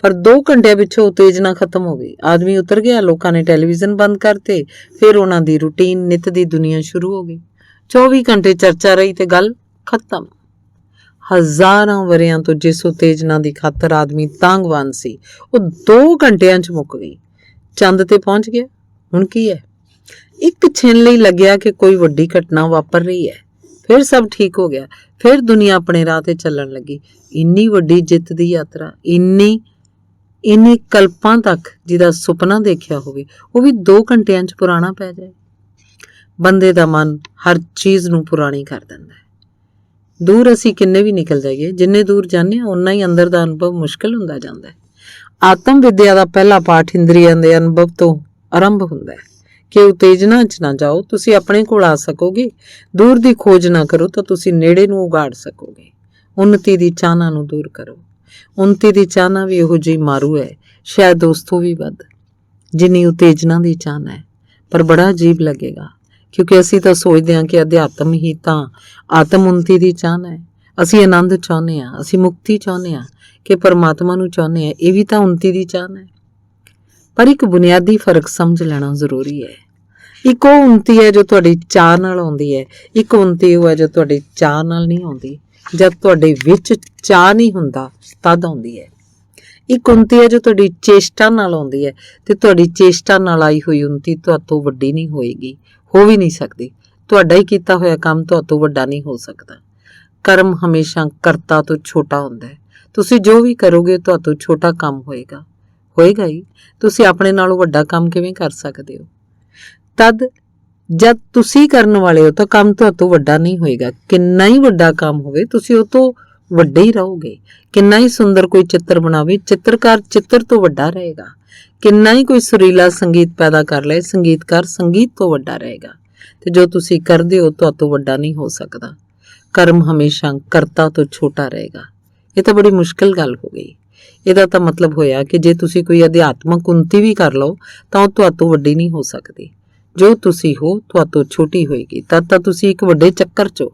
ਪਰ 2 ਘੰਟਿਆਂ ਪਿੱਛੋਂ ਉਤੇਜਨਾ ਖਤਮ ਹੋ ਗਈ। ਆਦਮੀ ਉਤਰ ਗਿਆ, ਲੋਕਾਂ ਨੇ ਟੈਲੀਵਿਜ਼ਨ ਬੰਦ ਕਰਤੇ। ਫਿਰ ਉਹਨਾਂ ਦੀ ਰੂਟੀਨ ਨਿੱਤ ਦੀ ਦੁਨੀਆ ਸ਼ੁਰੂ ਹੋ ਗਈ। 24 ਘੰਟੇ ਚਰਚਾ ਰਹੀ ਤੇ ਗੱਲ ਖਤਮ। ਹਜ਼ਾਰਾਂ ਵਰਿਆਂ ਤੋਂ ਜਿਸ ਉਤੇਜਨਾ ਦੀ ਖਾਤਰ ਆਦਮੀ ਤਾਂਘਵਾਨ ਸੀ, ਉਹ 2 ਘੰਟਿਆਂ 'ਚ ਮੁੱਕ ਗਈ। ਚੰਦ ਤੇ ਪਹੁੰਚ ਗਿਆ। ਹੁਣ ਕੀ ਹੈ? ਇੱਕ ਛਿਣ ਲਈ ਲੱਗਿਆ ਕਿ ਕੋਈ ਵੱਡੀ ਘਟਨਾ ਵਾਪਰ ਰਹੀ ਹੈ। ਫਿਰ ਸਭ ਠੀਕ ਹੋ ਗਿਆ। ਫਿਰ ਦੁਨੀਆ ਆਪਣੇ ਰਾਹ ਤੇ ਚੱਲਣ ਲੱਗੀ। ਇੰਨੀ ਵੱਡੀ ਜਿੱਤ ਦੀ ਯਾਤਰਾ, ਇੰਨੀ ਕਲਪਾਂ ਤੱਕ ਜਿਹਦਾ ਸੁਪਨਾ ਦੇਖਿਆ ਹੋਵੇ, ਉਹ ਵੀ 2 ਘੰਟਿਆਂ 'ਚ ਪੁਰਾਣਾ ਪੈ ਜਾਏ। ਬੰਦੇ ਦਾ ਮਨ ਹਰ ਚੀਜ਼ ਨੂੰ ਪੁਰਾਣੀ ਕਰ ਦਿੰਦਾ ਹੈ। ਦੂਰ ਅਸੀਂ ਕਿੰਨੇ ਵੀ ਨਿਕਲ ਜਾਈਏ, ਜਿੰਨੇ ਦੂਰ ਜਾਂਦੇ ਹਾਂ ਉਨਾ ਹੀ ਅੰਦਰ ਦਾ ਅਨੁਭਵ ਮੁਸ਼ਕਿਲ ਹੁੰਦਾ ਜਾਂਦਾ ਹੈ। ਆਤਮ ਵਿਦਿਆ ਦਾ ਪਹਿਲਾ ਪਾਠ ਇੰਦਰੀਆਂ ਦੇ ਅਨੁਭਵ ਤੋਂ ਆਰੰਭ ਹੁੰਦਾ ਹੈ ਕਿ ਉਤੇਜਨਾ 'ਚ ਨਾ ਜਾਓ, ਤੁਸੀਂ ਆਪਣੇ ਕੋਲ ਆ ਸਕੋਗੇ। ਦੂਰ ਦੀ ਖੋਜ ਨਾ ਕਰੋ ਤਾਂ ਤੁਸੀਂ ਨੇੜੇ ਨੂੰ ਉਗਾੜ ਸਕੋਗੇ। ਉੱਨਤੀ ਦੀ ਚਾਹਨਾ ਨੂੰ ਦੂਰ ਕਰੋ। ਉੱਨਤੀ ਦੀ ਚਾਹਨਾ ਵੀ ਇਹੋ ਜਿਹੀ ਮਾਰੂ ਹੈ, ਸ਼ਾਇਦ ਉਸ ਤੋਂ ਵੀ ਵੱਧ, ਜਿੰਨੀ ਉਤੇਜਨਾ ਦੀ ਚਾਹਨਾ ਹੈ। ਪਰ ਬੜਾ ਅਜੀਬ ਲੱਗੇਗਾ, ਕਿਉਂਕਿ ਅਸੀਂ ਤਾਂ ਸੋਚਦੇ ਹਾਂ ਕਿ ਅਧਿਆਤਮ ਹੀ ਤਾਂ ਆਤਮ ਉੱਨਤੀ ਦੀ ਚਾਹਨਾ ਹੈ। ਅਸੀਂ ਆਨੰਦ ਚਾਹੁੰਦੇ ਹਾਂ, ਅਸੀਂ ਮੁਕਤੀ ਚਾਹੁੰਦੇ ਹਾਂ, ਕਿ ਪਰਮਾਤਮਾ ਨੂੰ ਚਾਹੁੰਦੇ ਹਾਂ। ਇਹ ਵੀ ਤਾਂ ਉੱਨਤੀ ਦੀ ਚਾਹਨਾ ਹੈ। ਪਰ ਇੱਕ ਬੁਨਿਆਦੀ ਫਰਕ ਸਮਝ ਲੈਣਾ ਜ਼ਰੂਰੀ ਹੈ। ਇੱਕ ਉਹ ਉੱਨਤੀ ਹੈ ਜੋ ਤੁਹਾਡੀ ਚਾਹ ਨਾਲ ਆਉਂਦੀ ਹੈ, ਇੱਕ ਉੱਨਤੀ ਉਹ ਹੈ ਜੋ ਤੁਹਾਡੀ ਚਾਹ ਨਾਲ ਨਹੀਂ ਆਉਂਦੀ। ਜਦ ਤੁਹਾਡੇ ਵਿੱਚ ਚਾਹ ਨਹੀਂ ਹੁੰਦਾ ਤਦ ਆਉਂਦੀ ਹੈ। ਇੱਕ ਉੱਨਤੀ ਹੈ ਜੋ ਤੁਹਾਡੀ ਚੇਸ਼ਟਾ ਨਾਲ ਆਉਂਦੀ ਹੈ, ਤੇ ਤੁਹਾਡੀ ਚੇਸ਼ਟਾ ਨਾਲ ਆਈ ਹੋਈ ਉੱਨਤੀ ਤੁਹਾਤੋਂ ਵੱਡੀ ਨਹੀਂ ਹੋਏਗੀ, ਹੋ ਵੀ ਨਹੀਂ ਸਕਦੀ। ਤੁਹਾਡਾ ਹੀ ਕੀਤਾ ਹੋਇਆ ਕੰਮ ਤੁਹਾਤੋਂ ਵੱਡਾ ਨਹੀਂ ਹੋ ਸਕਦਾ। ਕਰਮ ਹਮੇਸ਼ਾ ਕਰਤਾ ਤੋਂ ਛੋਟਾ ਹੁੰਦਾ ਹੈ। ਤੁਸੀਂ ਜੋ ਵੀ ਕਰੋਗੇ ਤੁਹਾਤੋਂ ਛੋਟਾ ਕੰਮ ਹੋਏਗਾ ਹੀ। ਤੁਸੀਂ ਆਪਣੇ ਨਾਲੋਂ ਵੱਡਾ ਕੰਮ ਕਿਵੇਂ ਕਰ ਸਕਦੇ ਹੋ? ਤਦ ਜਦ ਤੁਸੀਂ ਕਰਨ ਵਾਲੇ ਹੋ ਤਾਂ ਕੰਮ ਤੁਹਾਤੋਂ ਵੱਡਾ ਨਹੀਂ ਹੋਏਗਾ। ਕਿੰਨਾ ਹੀ ਵੱਡਾ ਕੰਮ ਹੋਵੇ, ਤੁਸੀਂ ਉਹ ਤੋਂ ਵੱਡੇ ਹੀ ਰਹੋਗੇ। ਕਿੰਨਾ ਹੀ ਸੁੰਦਰ ਕੋਈ ਚਿੱਤਰ ਬਣਾਵੇ, ਚਿੱਤਰਕਾਰ ਚਿੱਤਰ ਤੋਂ ਵੱਡਾ ਰਹੇਗਾ। ਕਿੰਨਾ ਹੀ ਕੋਈ ਸੁਰੀਲਾ ਸੰਗੀਤ ਪੈਦਾ ਕਰ ਲਏ, ਸੰਗੀਤਕਾਰ ਸੰਗੀਤ ਤੋਂ ਵੱਡਾ ਰਹੇਗਾ। ਤੇ ਜੋ ਤੁਸੀਂ ਕਰਦੇ ਹੋ ਤੁਹਾਤੋਂ ਵੱਡਾ ਨਹੀਂ ਹੋ ਸਕਦਾ। ਕਰਮ ਹਮੇਸ਼ਾ ਕਰਤਾ ਤੋਂ ਛੋਟਾ ਰਹੇਗਾ। ਇਹ ਤਾਂ ਬੜੀ ਮੁਸ਼ਕਿਲ ਗੱਲ ਹੋ ਗਈ। ਇਹਦਾ ਤਾਂ ਮਤਲਬ ਹੋਇਆ ਕਿ ਜੇ ਤੁਸੀਂ ਕੋਈ ਅਧਿਆਤਮਕ ਉੱਨਤੀ ਵੀ ਕਰ ਲਓ ਤਾਂ ਉਹ ਤੁਹਾਤੋਂ ਵੱਡੀ ਨਹੀਂ ਹੋ ਸਕਦੀ। ਜੋ ਤੁਸੀਂ ਹੋ ਤੁਹਾਤੋਂ ਛੋਟੀ ਹੋਏਗੀ। ਤਦ ਤਾਂ ਤੁਸੀਂ ਇੱਕ ਵੱਡੇ ਚੱਕਰ 'ਚ ਹੋ।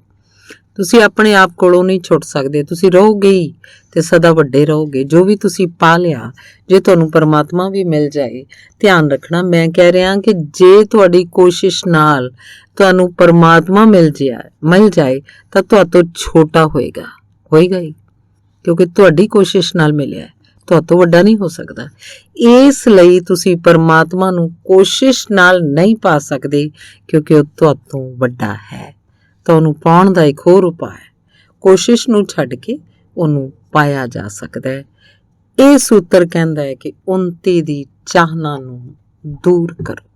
ਤੁਸੀਂ ਆਪਣੇ ਆਪ ਕੋਲੋਂ ਨਹੀਂ ਛੁੱਟ ਸਕਦੇ। ਤੁਸੀਂ ਰਹੋਗੇ ਹੀ ਤੇ ਸਦਾ ਵੱਡੇ ਰਹੋਗੇ। ਜੋ ਵੀ ਤੁਸੀਂ ਪਾ ਲਿਆ, ਜੇ ਤੁਹਾਨੂੰ ਪਰਮਾਤਮਾ ਵੀ ਮਿਲ ਜਾਏ, ਧਿਆਨ ਰੱਖਣਾ ਮੈਂ ਕਹਿ ਰਿਹਾ ਕਿ ਜੇ ਤੁਹਾਡੀ ਕੋਸ਼ਿਸ਼ ਨਾਲ ਤੁਹਾਨੂੰ ਪਰਮਾਤਮਾ ਮਿਲ ਜਾਏ ਤਾਂ ਤੁਹਾਤੋਂ ਛੋਟਾ ਹੋਏਗਾ ਹੀ, ਕਿਉਂਕਿ ਤੁਹਾਡੀ ਕੋਸ਼ਿਸ਼ ਨਾਲ ਮਿਲਿਆ, ਤੁਹਾਤੋਂ ਵੱਡਾ ਨਹੀਂ ਹੋ ਸਕਦਾ। ਇਸ ਲਈ ਤੁਸੀਂ ਪਰਮਾਤਮਾ ਨੂੰ ਕੋਸ਼ਿਸ਼ ਨਾਲ ਨਹੀਂ ਪਾ ਸਕਦੇ, ਕਿਉਂਕਿ ਉਹ ਤੁਹਾਤੋਂ ਵੱਡਾ ਹੈ। ਤਾਂ ਉਹਨੂੰ ਪਾਉਣ ਦਾ ਇੱਕ ਹੋਰ ਉਪਾਅ ਹੈ। ਕੋਸ਼ਿਸ਼ ਨੂੰ ਛੱਡ ਕੇ ਉਹਨੂੰ ਪਾਇਆ ਜਾ ਸਕਦਾ ਹੈ। ਇਹ ਸੂਤਰ ਕਹਿੰਦਾ ਹੈ ਕਿ ਉੱਨਤੀ ਦੀ ਚਾਹਨਾ ਨੂੰ ਦੂਰ ਕਰੋ।